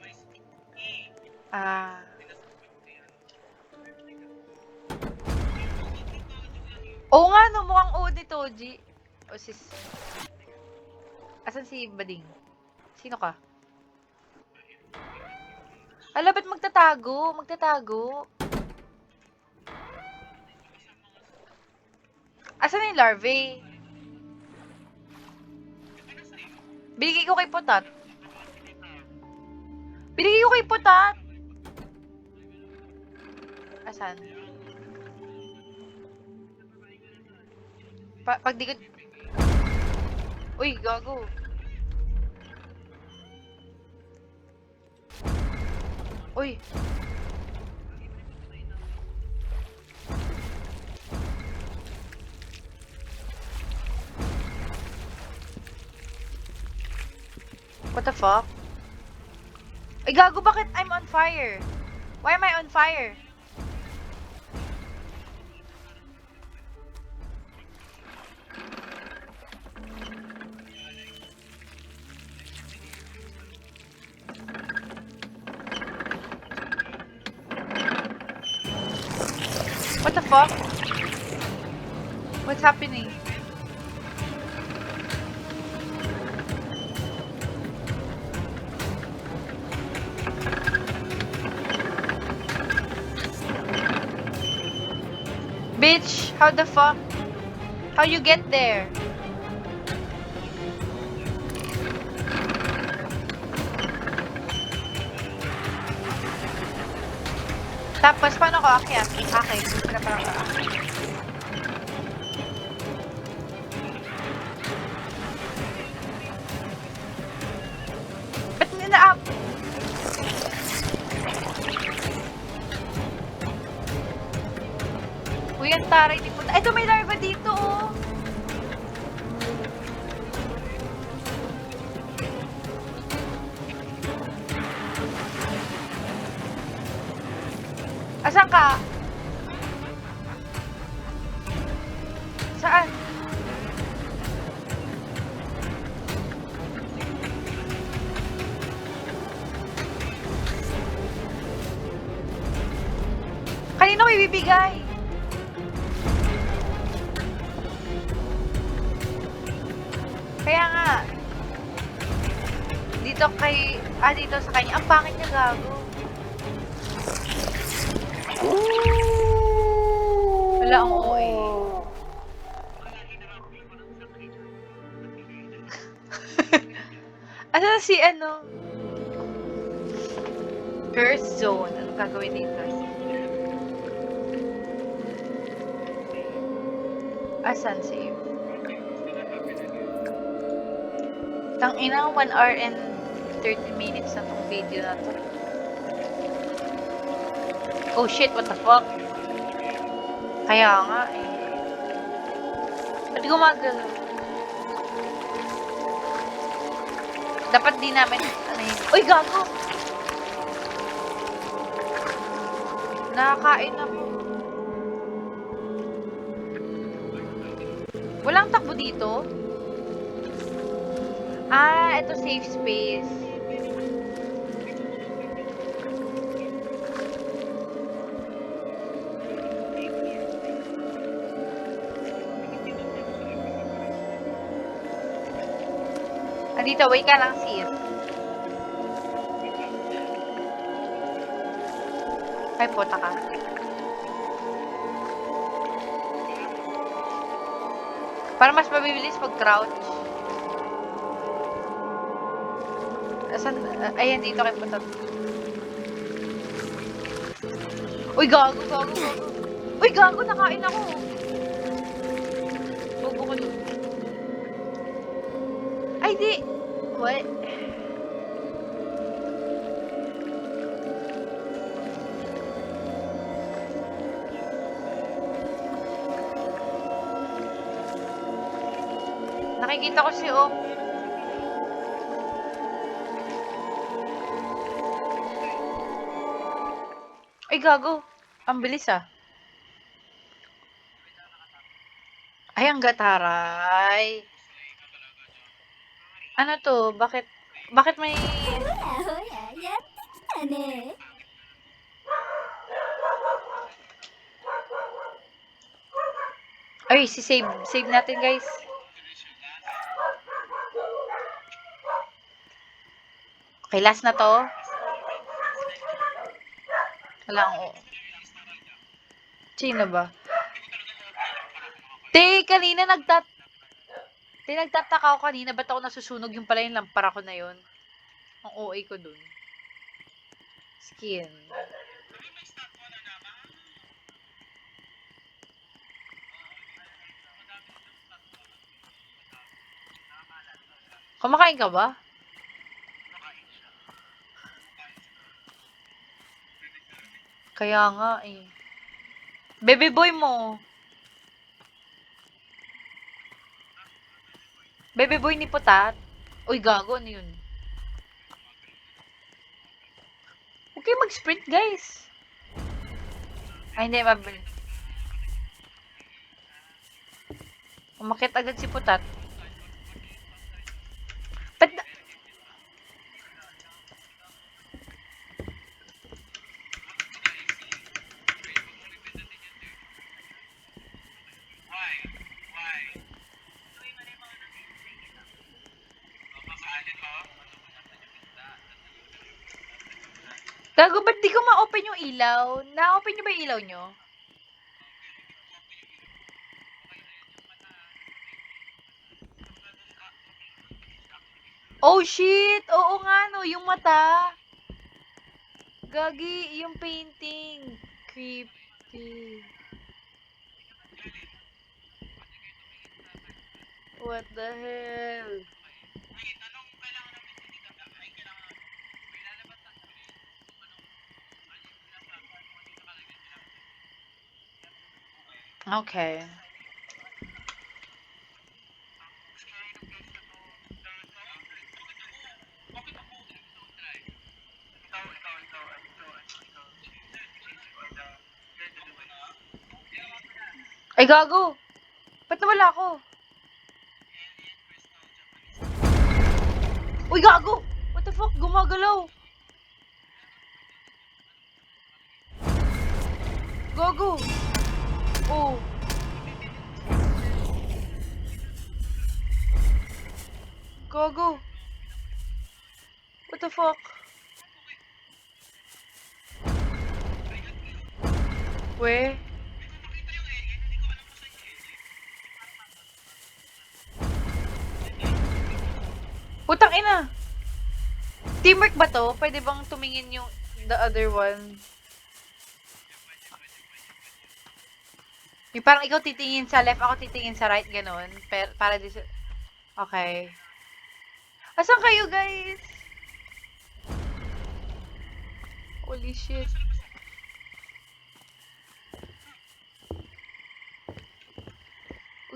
Ah. Oo nga, no, mukhang old ni Toji. O sis. Asan si Bading? Sino ka? Ala, ba't magtatago? Magtatago. Asan yung larvae? Binigay ko kay Putat. Binigay ko kay Putat. Asan? Pag di ko... Uy, gago. Uy. What the fuck? Ay, gago, bakit I'm on fire? Why am I on fire? What the fuck? What's happening? Bitch, how the fuck? How you get there? Tapos, paano ko akyat? Okay, para parang ba't nina-up? Uy, ang taray ni puta. Ito, may larva dito, oh. Asan ka? Saan? Kanino may bibigay? Kaya nga. Dito kay... dito sa kanya. Ang pangit niya, gago. Wala ang OA. Ano si ano? Curse zone. Anong gagawin dito? Asan save? Tangina, 1 hour and 30 minutes na tong video na to. Oh shit, what the fuck? Kaya nga eh. Ba't gumagalaw? Dapat di namin, ano yun? Uy, gago! Nakakain ako. Walang takbo dito? Ito safe space. Andito, wait ka lang, sis. Ay, puta ka. Para mas mabibilis pag-crouch. Asan? Ayan, dito kay puta. Uy, gago, gago, gago. Uy, gago, nakain ako. Bobo ko dun. Ay, di. What? Nakikita ko si Op. Ay, gago. Ang bilis ah. Ay, ang gataray. Ano to? Bakit may... ほらほらやってきたね Ay, save natin, guys. Okay, last na to. Wala akong... Sino ba? Kanina nagtataka ako kanina, ba't ako nasusunog yung pala yung lampara ko na yun? Ang OA ko dun. Skin. Kumakain ka ba? Kaya nga eh. Baby boy mo. Baby boy ni Putat. Uy, gago. Ano yun? Okay, mag-sprint, guys. Ay, hindi, mabili. Umakit agad si Putat. Ba't na- Why? Why? Papasaalin mo? Gago, ba't di ko ma-open yung ilaw? Na-open nyo ba yung ilaw nyo? Oh, shit! Oo nga, no. Yung mata. Gagi, yung painting. Creepy. What the hell? Wait, anong kailangan namin sinikita? Ay, kailangan may lalabas na screen kung ano yung pinasa kung ano yung nakalagay nila. Okay. Screen of guys na to. Bakit ako? Try. Ikaw. Ay, gago! Ba't nawala ako? Uy, gago! What the fuck? Gumagalaw! Gago! Oh. Gago! What the fuck? We? Putang ina! Teamwork ba to? Pwede bang tumingin yung the other one? Yung parang ikaw titingin sa left, ako titingin sa right, ganun. Para di sa... Okay. Asan kayo, guys? Holy shit.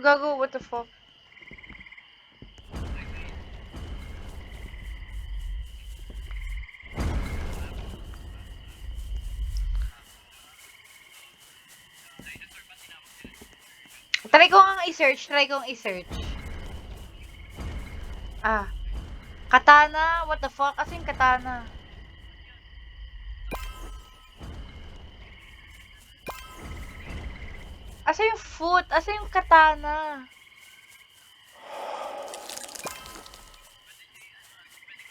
Gago, what the fuck? Try kong i-search. Ah. Katana? What the fuck? Asa yung katana? Asa yung foot? Asa yung katana?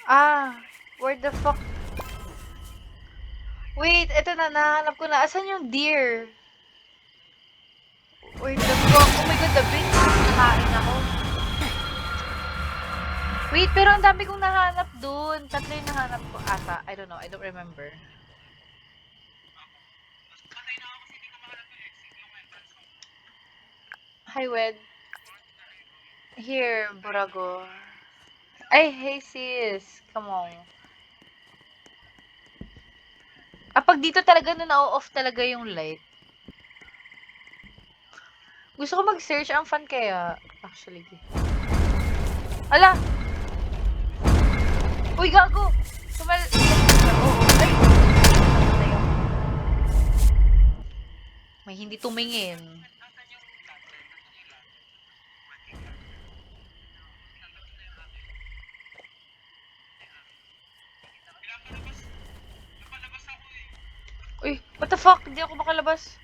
Ah. Where the fuck? Wait, eto na. Nahanap ko na. Asan yung deer? Wait, the fuck? Oh my god, the bitch. Nakain ako. Wait, pero ang dami kong nahanap dun. Tatlo yung nahanap ko ata. I don't know. I don't remember. Hi, Wed. Here, Burago. Ay, hey sis. Come on. Pag dito talaga na na-off talaga yung light. Gusto ko mag-search. Ang fun kaya. Actually. Ala! Uy, gago! Ay! May hindi tumingin. Uy, what the fuck? Hindi ako makalabas.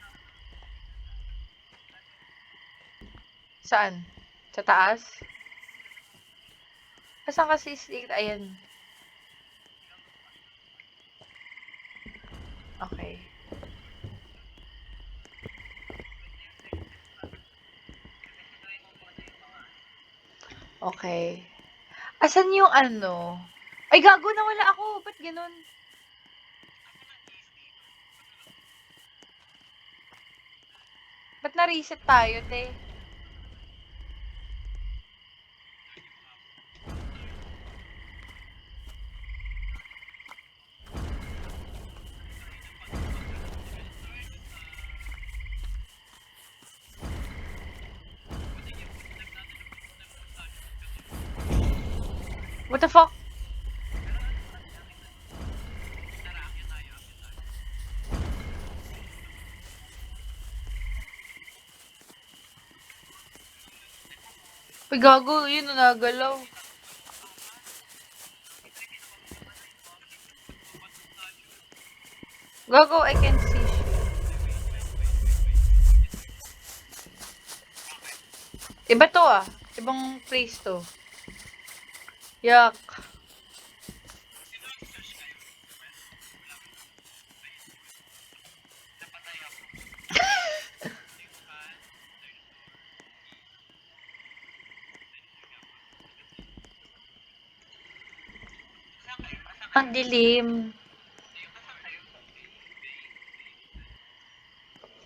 Saan? Sa taas? Asan kasi ayan. Okay. Okay. Asan yung ano? Ay, gago, nawala ako. Ba't ganun? Ba't na-reset tayo, te? What the fuck? Uy, gago, yun na nagalaw. Gago, I can see shit. Iba to ah. Ibang place to. Yak. Ang dilim.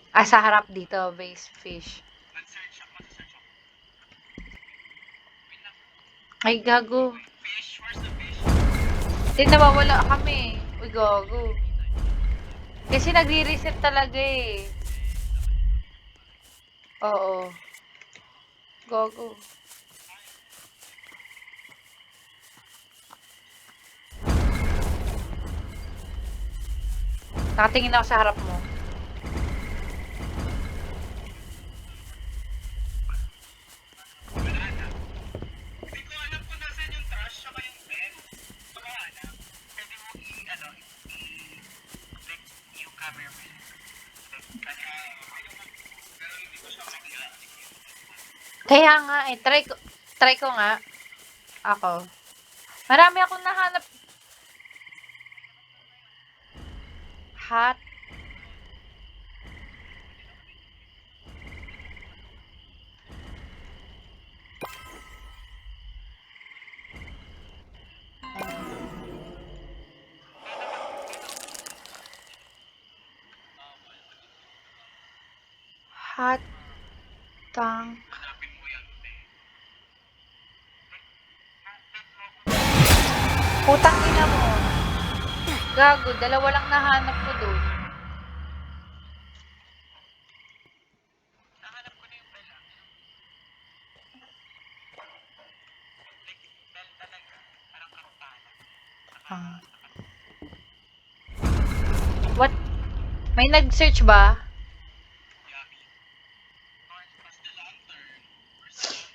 Ah, sa harap dito, base fish. Mag-search ako. Ay, gago. Fish, where's the fish? Hindi, nawawala kami. Uy, gago. Kasi nagre-reset talaga eh. Oo. Gago. Nakatingin ako sa harap mo. Hindi ko alam kung nasan yung trash tsaka yung pen. Baka alam. Pwede mo like, yung cameraman. Pero hindi ko siya makikita. Kaya nga eh, try ko nga. Ako. Marami akong nahanap. Hot. Hot tank. Hanapin mo yan. Putang ina mo. Gago, dalawa lang nahanap ko doon. Nahanap ko na yung bell ah. Like, bell talaga. Parang karutala. Ah. What? May nag-search ba? Yummy. Where's the lantern? Where's the lantern?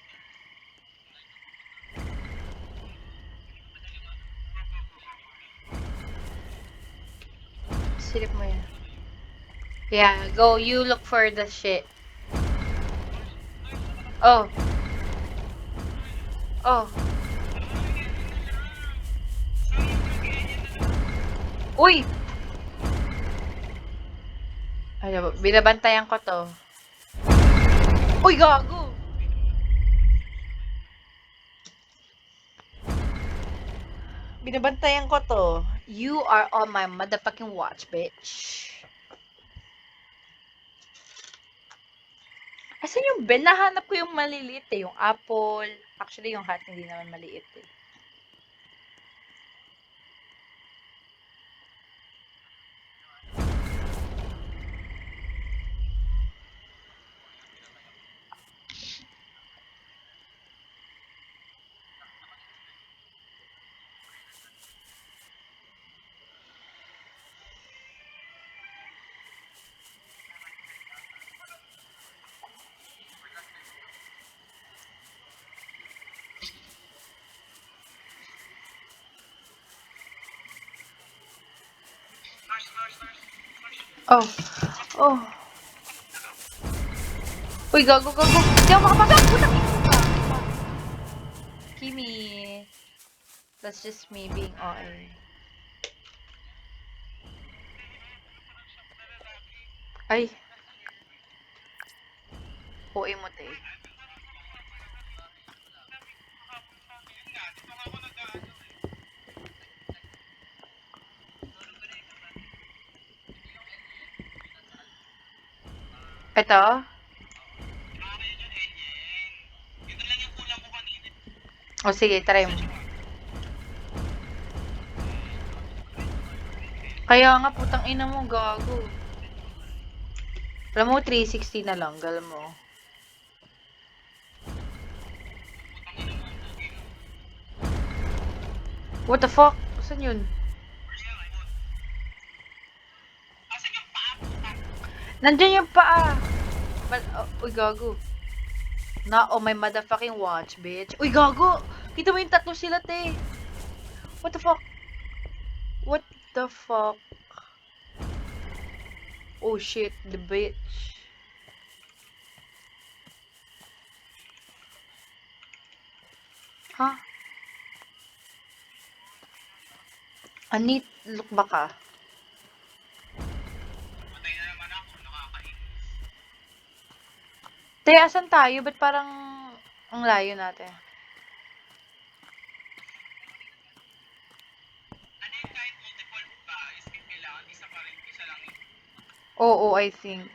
Silip mo yan. Yeah, go. You look for the shit. Oh. Oh. Uy! Ano, binabantayan ko to. Uy, gago! Binabantayan ko to. You are on my motherfucking watch, bitch. Asan yung bell? Nahanap ko yung maliliit eh. Yung apple. Actually, yung hat hindi naman maliit eh. Oh. Oh. Uy, gago, gago. Hindi ako makapasok. Putang ina. Kimi. That's just me being OA. Ay. OA mo, te. Ito? Ito lang yung kulang ko kanina. O sige, try mo. Kaya nga, putang ina mo, gago. Alam mo, 360 na lang, galam mo. What the fuck? Saan yun? Asan yung paa? Nandyan yung paa! Uy, gago. Na, oh my motherfucking watch, bitch. Uy, gago! Kita mo yung tatlo sila, te. What the fuck? What the fuck? Oh shit, the bitch. Huh? Anit, look baka. Patay na naman ako, nakakainis. Te, asan tayo? Ba't parang ang layo natin? Ano yun, kahit multiple pa, escape kailangan, isa pa rin, isa lang yun. Oo, I think.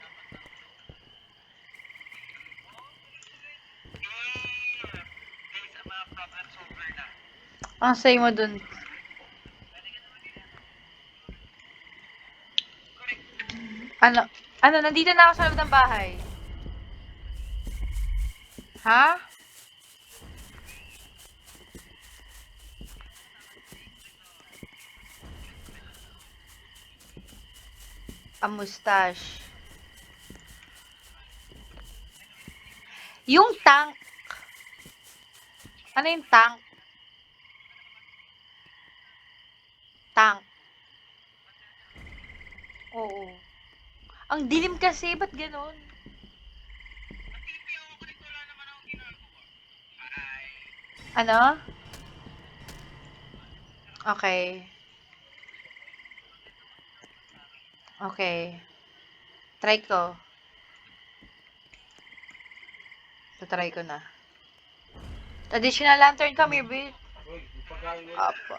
Guys, ang mga problem solver na. Ang say mo dun. Ano? Ano? Nandito na ako sa loob ng bahay. Ha? A mustache. Yung tank. Ano yung tank? Tank. Oo. Ang dilim kasi, ba't ganon? Matipi ako kahit wala naman akong ginagawa. Ay, Ano? Okay. Okay. Try ko. Tatry ko na. Additional lantern kami, bitch. Apa.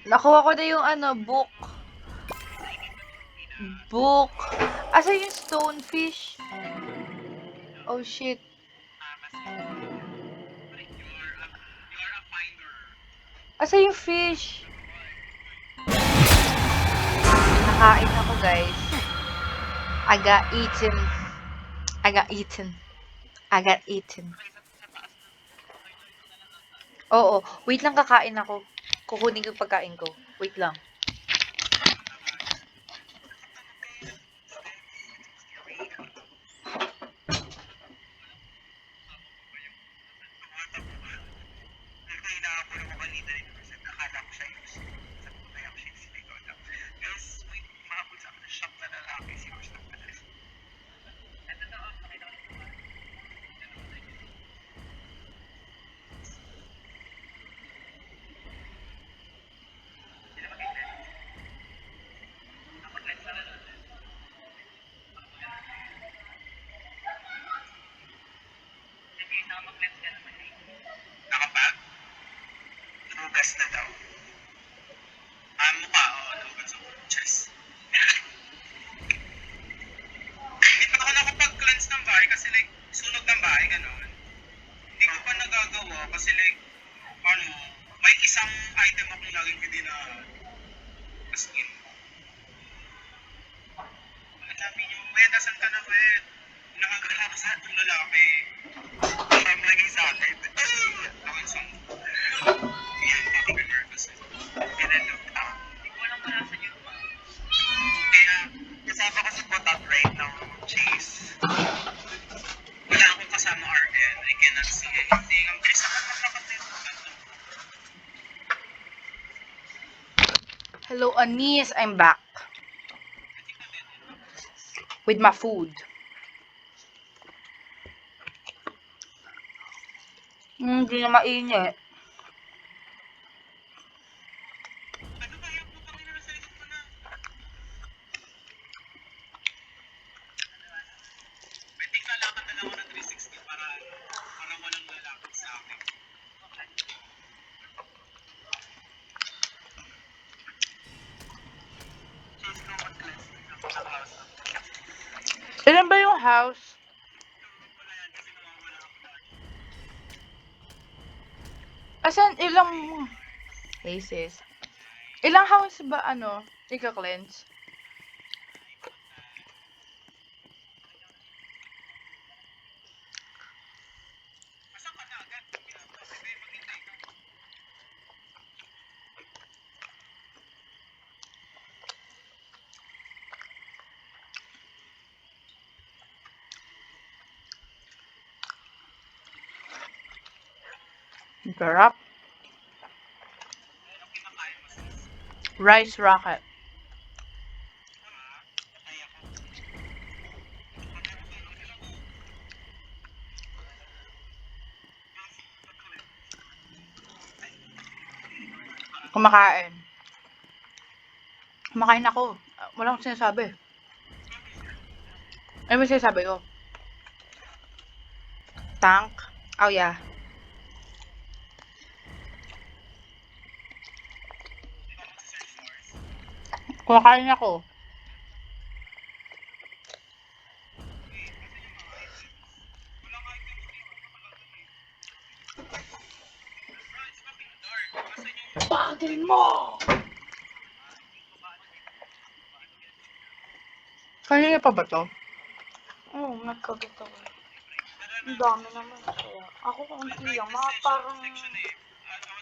Nakuha ko na yung ano, book. Book. Asa yung stonefish? Oh shit. you're a finder. Asa yung fish? Nakain ako, guys. I got eaten. I got eaten. I got eaten. Oo. Wait lang, kakain ako. Kukunin ko yung pagkain ko. Wait lang. Ang hinahabol ko kanina rin kasi akala ko siya yung sabi ko kaya ako siya yung sinigaw lang. Guys, may mahabol sa akin na shop na lalaki si Ross ng panas. Ito na ako, nakita ko naman. Sila mag-exit. Nakapag-lens na lang. Sige, nakapag-lens ka naman eh. Nakapag? Lugas na daw. Mukha, oo, lugas sa chest. Hindi pa ako nakapag-cleanse ng bahay kasi like, sunog ng bahay, gano'n. Hindi ko pa nagagawa kasi like, ano, may isang item akong laging hindi na as in. Ang sabi niyo, Wed, nasan ka na, Wed? Nakakalakas sa itong lalaki. Siya naging sa akin. Ako isang, yan, nakaka-nervous. And then look up. Hindi ko alam kung nasan yun pa. Kaya, kasama ko sa Botat right now, Chase. Wala akong kasama RN. I cannot see anything. Ang bilis naman magkakatid. Hello, Anis. I'm back. With my food. Hindi na mainit. Ano ba yung putang ina sa likod ko na? Pwede kalakan na lang ako ng 360 para walang lalakad sa akin. Chase ko mag-cleanse ako sa house. Ilan ba yung house? Wala yan kasi nawawala ako lagi. Asan ilang... Hey sis. Ilang house ba ano? Ika-cleanse? Asan ka na agad? Sige, maghintay ka. Ang sarap. Rice rocket. Kumakain. Kumakain ako. Wala akong sinasabi. Ano ba sinasabi ko? Tank? Oh yeah. Kumakain ako. Bagay mo! Kanina pa ba to? Oo, nagkagat ako. Ang dami naman. Kaya ako konti lang. Mga parang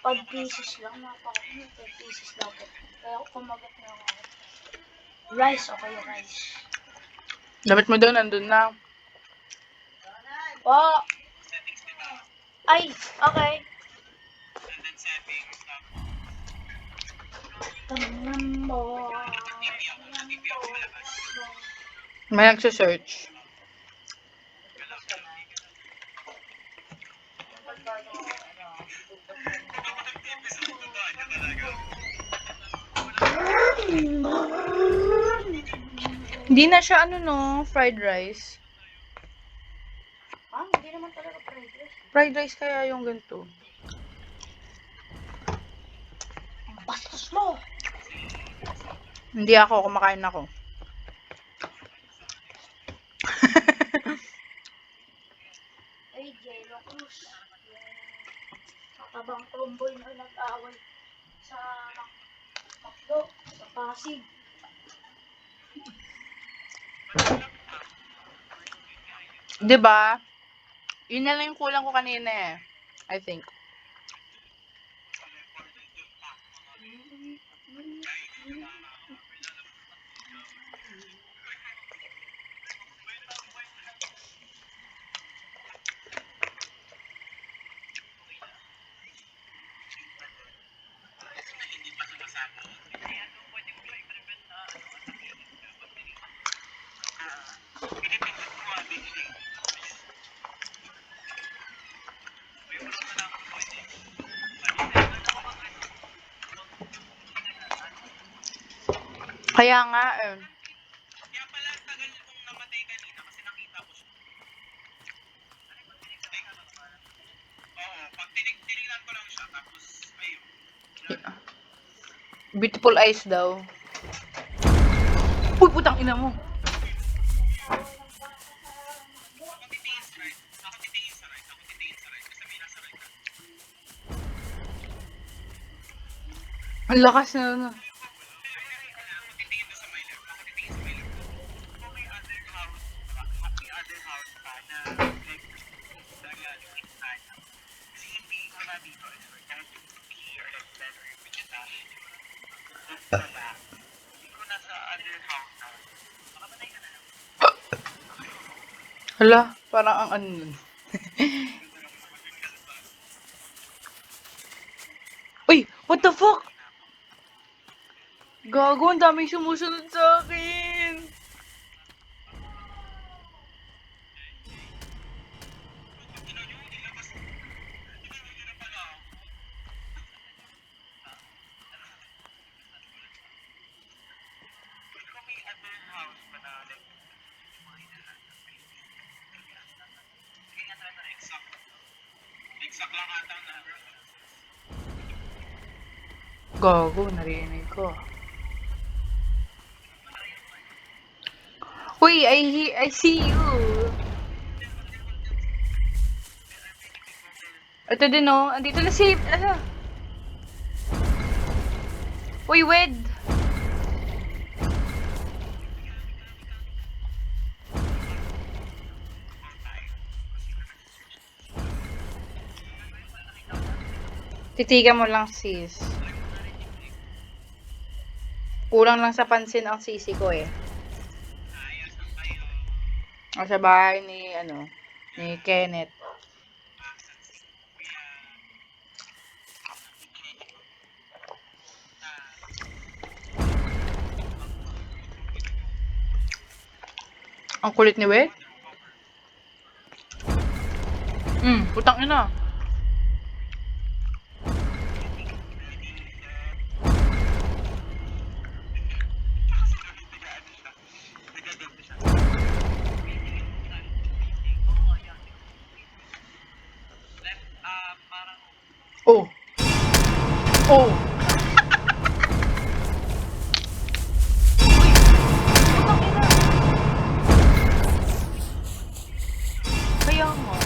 5 pieces lang. Mga parang 5 pieces dapat. Kaya ako kumagat na ako. Rice, okay, rice. Damit mo doon, nandun na. Oh! Ay! Okay. Tangan mo. May nagsisearch. Hindi na siya fried rice. Ah, hindi naman talaga fried rice. Fried rice kaya yung ganito. Ang bastos mo! Hindi ako, kumakain ako. Ay, Jello Cruz. Katabang tomboy na nag-away sa Macdo, sa Pasig. Diba? Yun na lang yung kulang ko kanina eh. I think. Kaya nga eh. Kaya pala tagal kong namatay kanina kasi nakita ko siya. Oo, pag tinignan ko lang siya, tapos ayun. Beautiful eyes daw. Uy, putang ina mo. Ako titingin sa right. Ako titingin sa right. Ako titingin sa right. Kasi may nasa right ka. Ang lakas na Ako titingin doon sa my left. Ako titingin sa my left. Kung may other house pa na like nagaling inside. Kasi hindi ko na dito kahit here like better which is sa back. Hindi ko na sa other house na. Makamatay ka na lang. Hala, parang ang ano nun. Uy, what the fuck? Gago, ang daming sumusunod sa akin. Kung may other house pa na like sige nga talaga exact. Exact lang ata na. Gago, narinig ko. Uy, I see you. Ito din oh, andito na si, ano? Uy, Wed. Titigan mo lang, sis. Kulang lang sa pansin ang sisi ko eh. O sa bahay ni, ni Kenneth. Ang kulit ni Wet. Putang ina. Oh. Oh. Kaya nga.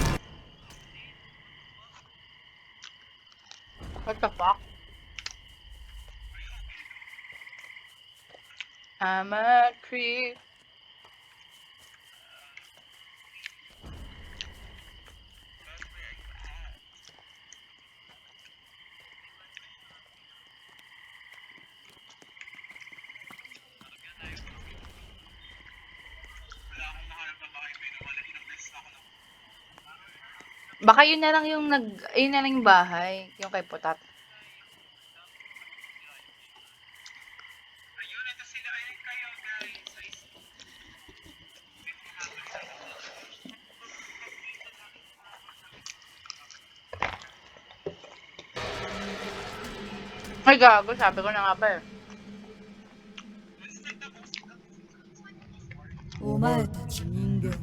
What the fuck? I'm a creep. Baka yun na lang yung yun na lang yung bahay, yung kay Putat. Ayun, ito sila. Ayun kayo, guys. Ay, gago, sabi ko na nga ba eh. お前たち人間は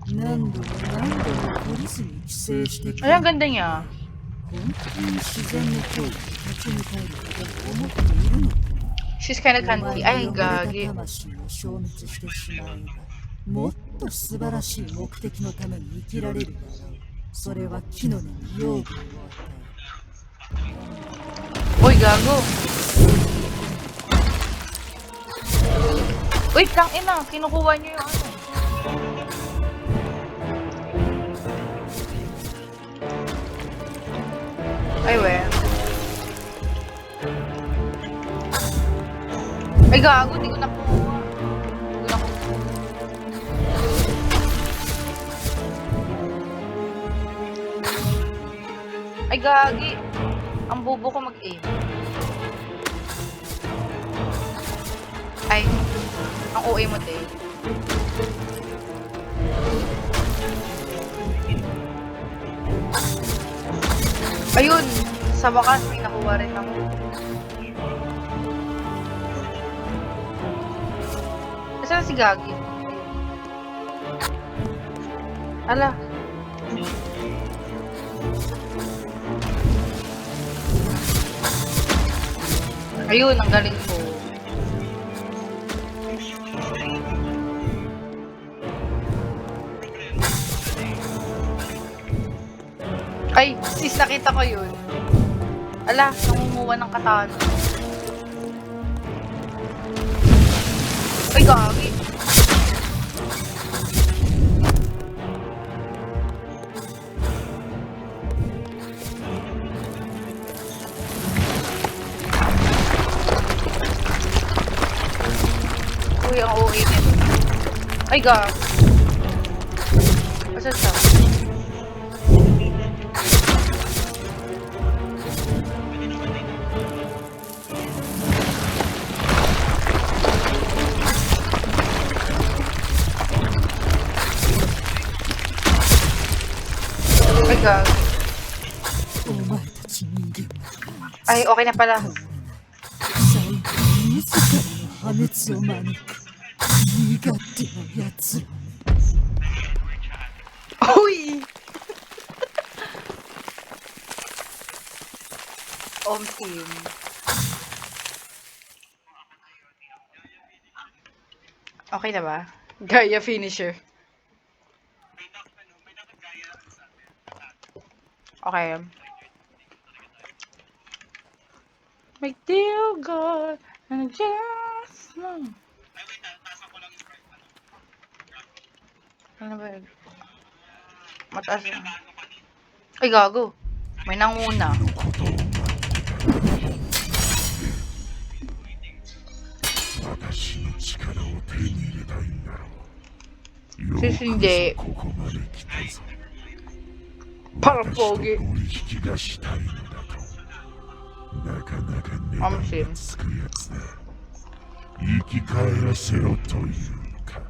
何度も何度も懲りずに寄生してき Ay, た ang ganda niya. 本当に自然の脅威に立ち向かえると思っているのか She's kinda お cunty. 前 Ay, の汚れた gagi. 魂を消滅してしまえばもっと素晴らしい目的のために生きられるだろうそれは木の根に養分を与 Uy, gago. Wait lang, ina. Kinukuha niyo yung ano. Ay, we. Ay, gago. Di ko nakuha. Di ko nakuha. Ay, gagi. Ang bobo ko mag-aim. Ay, ang OA mo, te. Ayun, sa wakas may nakuha rin ako. Nasaan si Gagi? Ala. Ayun, ang galing ko. Ay, sis, nakita ko yun. Ala, nangunguha ng katana. Ay, gagi. Uy, ang OA nito. Ay, gagi. Asan siya? Ay, gagi. お前たち人間は Ay, okay na pala. 最後に自らの破滅を招く身勝手な奴ら Uy! Team. Okay na ba? Gaia finisher. Okay. My dear God, and just Ay, wait, taasan ko lang yung price. ano ba yun? Mataas na. Ay, gago. May nanguna. 私の力を手に入れたいんだろう。 Sis, hindi. ここまで来たぞ。 Parang 私と pogi. 取引がしたいのだと。なかなか値段がつくやつだ。生き返らせろというのか。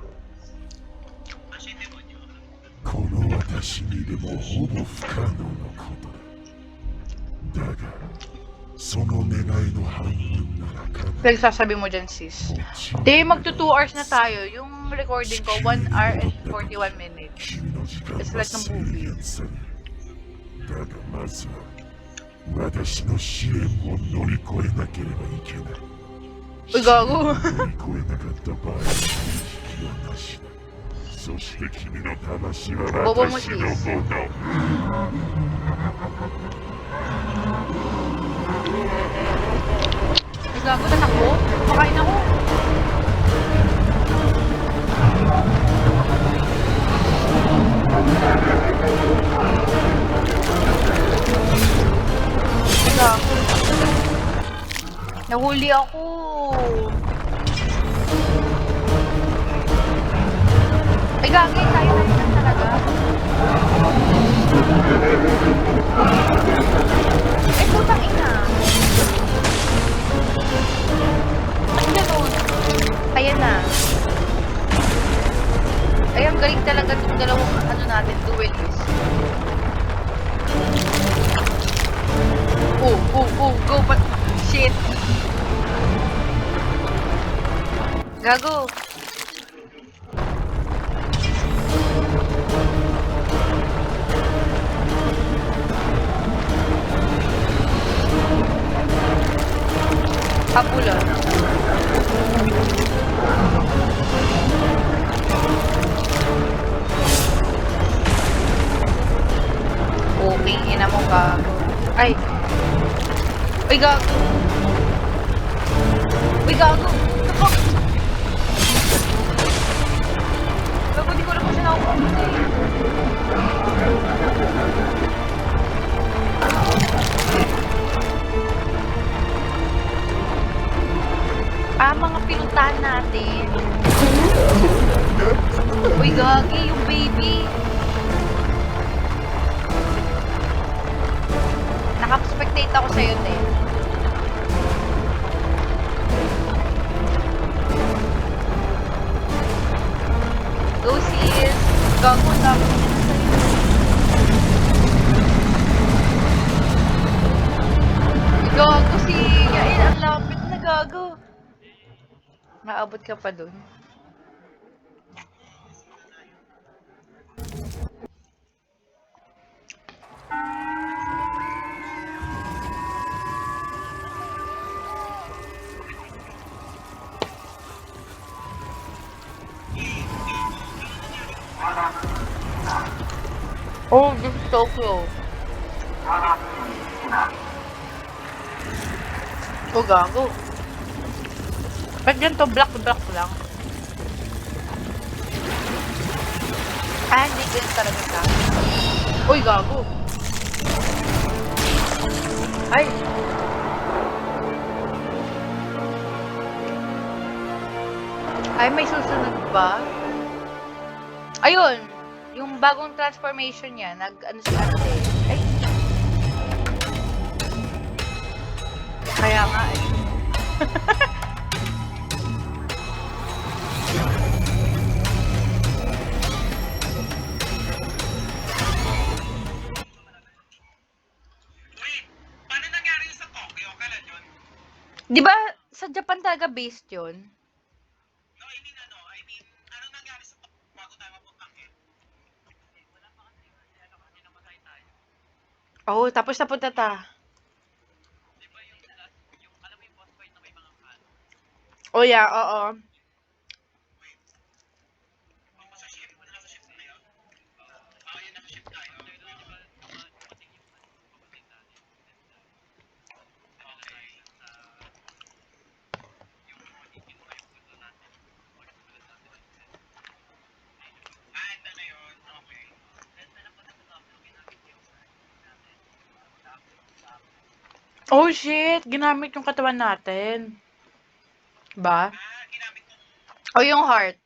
私にでもほぼ不可能なことだ。だが、その願いの半分ならかな Nagsasabi mo dyan, sis. Di, magto 2 hours na tayo. Yung recording ko, 1 hour and 41 minutes. 君の時間 It's は like a 制 movie. 限される。だがまずは、私の試練を乗り越えなければいけない。 Uy, gago. 乗り越えなかった場合、引きはなしだ。そして君の魂はボボも私のも sis. の。 Uy, gago, tatakbo. Makain ako. Uy, gago. Nahuli ako. Ay, gagi. Kaya na yun talaga. Ay, putang ina. Ba't ganun? Ayan na. Ay, ang galing talaga itong dalawang ano natin, duelist. Go, but shit. Gago. Kapula. Okay, ina mo ka. Ay. Uy, gago. Uy, gago. The fuck? Gago, di ko alam kung siya nakukuha eh. Mga pinuntahan natin. Uy, gagi, yung baby. Nakapspectate ako sa'yo, te. Go, sis. Gago, ang dami ko na sa'yo. Gago, si Yael, ang lapit na gago. Maabot ka pa dun. Oh, this is Tokyo. Oh, gago. Ba't ganito? Black lang. Ah, hindi ganyan talaga ka. Uy, gago. Ay. Ay, may susunod ba? Ayun. Yung bagong transformation niya, ano siya ate. Ay. Kaya nga eh. Paano nangyari yun sa Tokyo? Kailan yun? Di ba sa Japan talaga based yun? No, I mean, ano nangyari sa Tokyo bago tayo mapuntang yun? Oh, tapos napunta ta. Oh yeah, oo. Nasa ship na yun? Yun nasa ship tayo. Okay. Ito na yun. Okay. Oh shit, ginamit yung katawan natin. Ba? Ginamit ko O yung heart.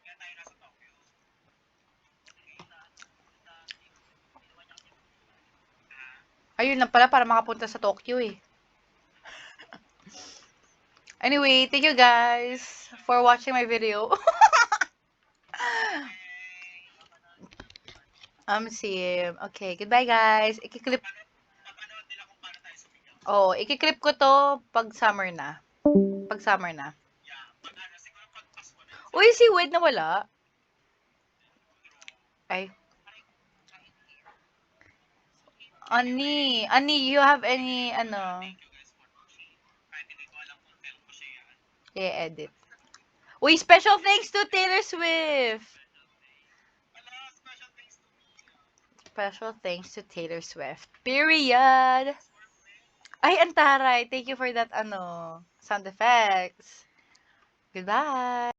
kaya tayo nasa Tokyo. Ayun lang pala para makapunta sa Tokyo eh. Anyway, thank you guys for watching my video. Sim. Okay, goodbye guys. Ikiklip, Papanood nila kung paano tayo sumigaw. oh, ikiklip ko to pag summer na. Pag summer na. Yeah, pag ano, siguro pag Pasko na. Uy, si Wade nawala. Ay. Ani, you have any, ano, Thank you guys for watching. Kahit hindi ko alam kung kailan ko siya yan. i-edit? Uy, special thanks to Taylor Swift! Wala, special thanks to me. Special thanks to Taylor Swift. Period! Ay, Antaray, thank you for that, ano, sound effects. Goodbye!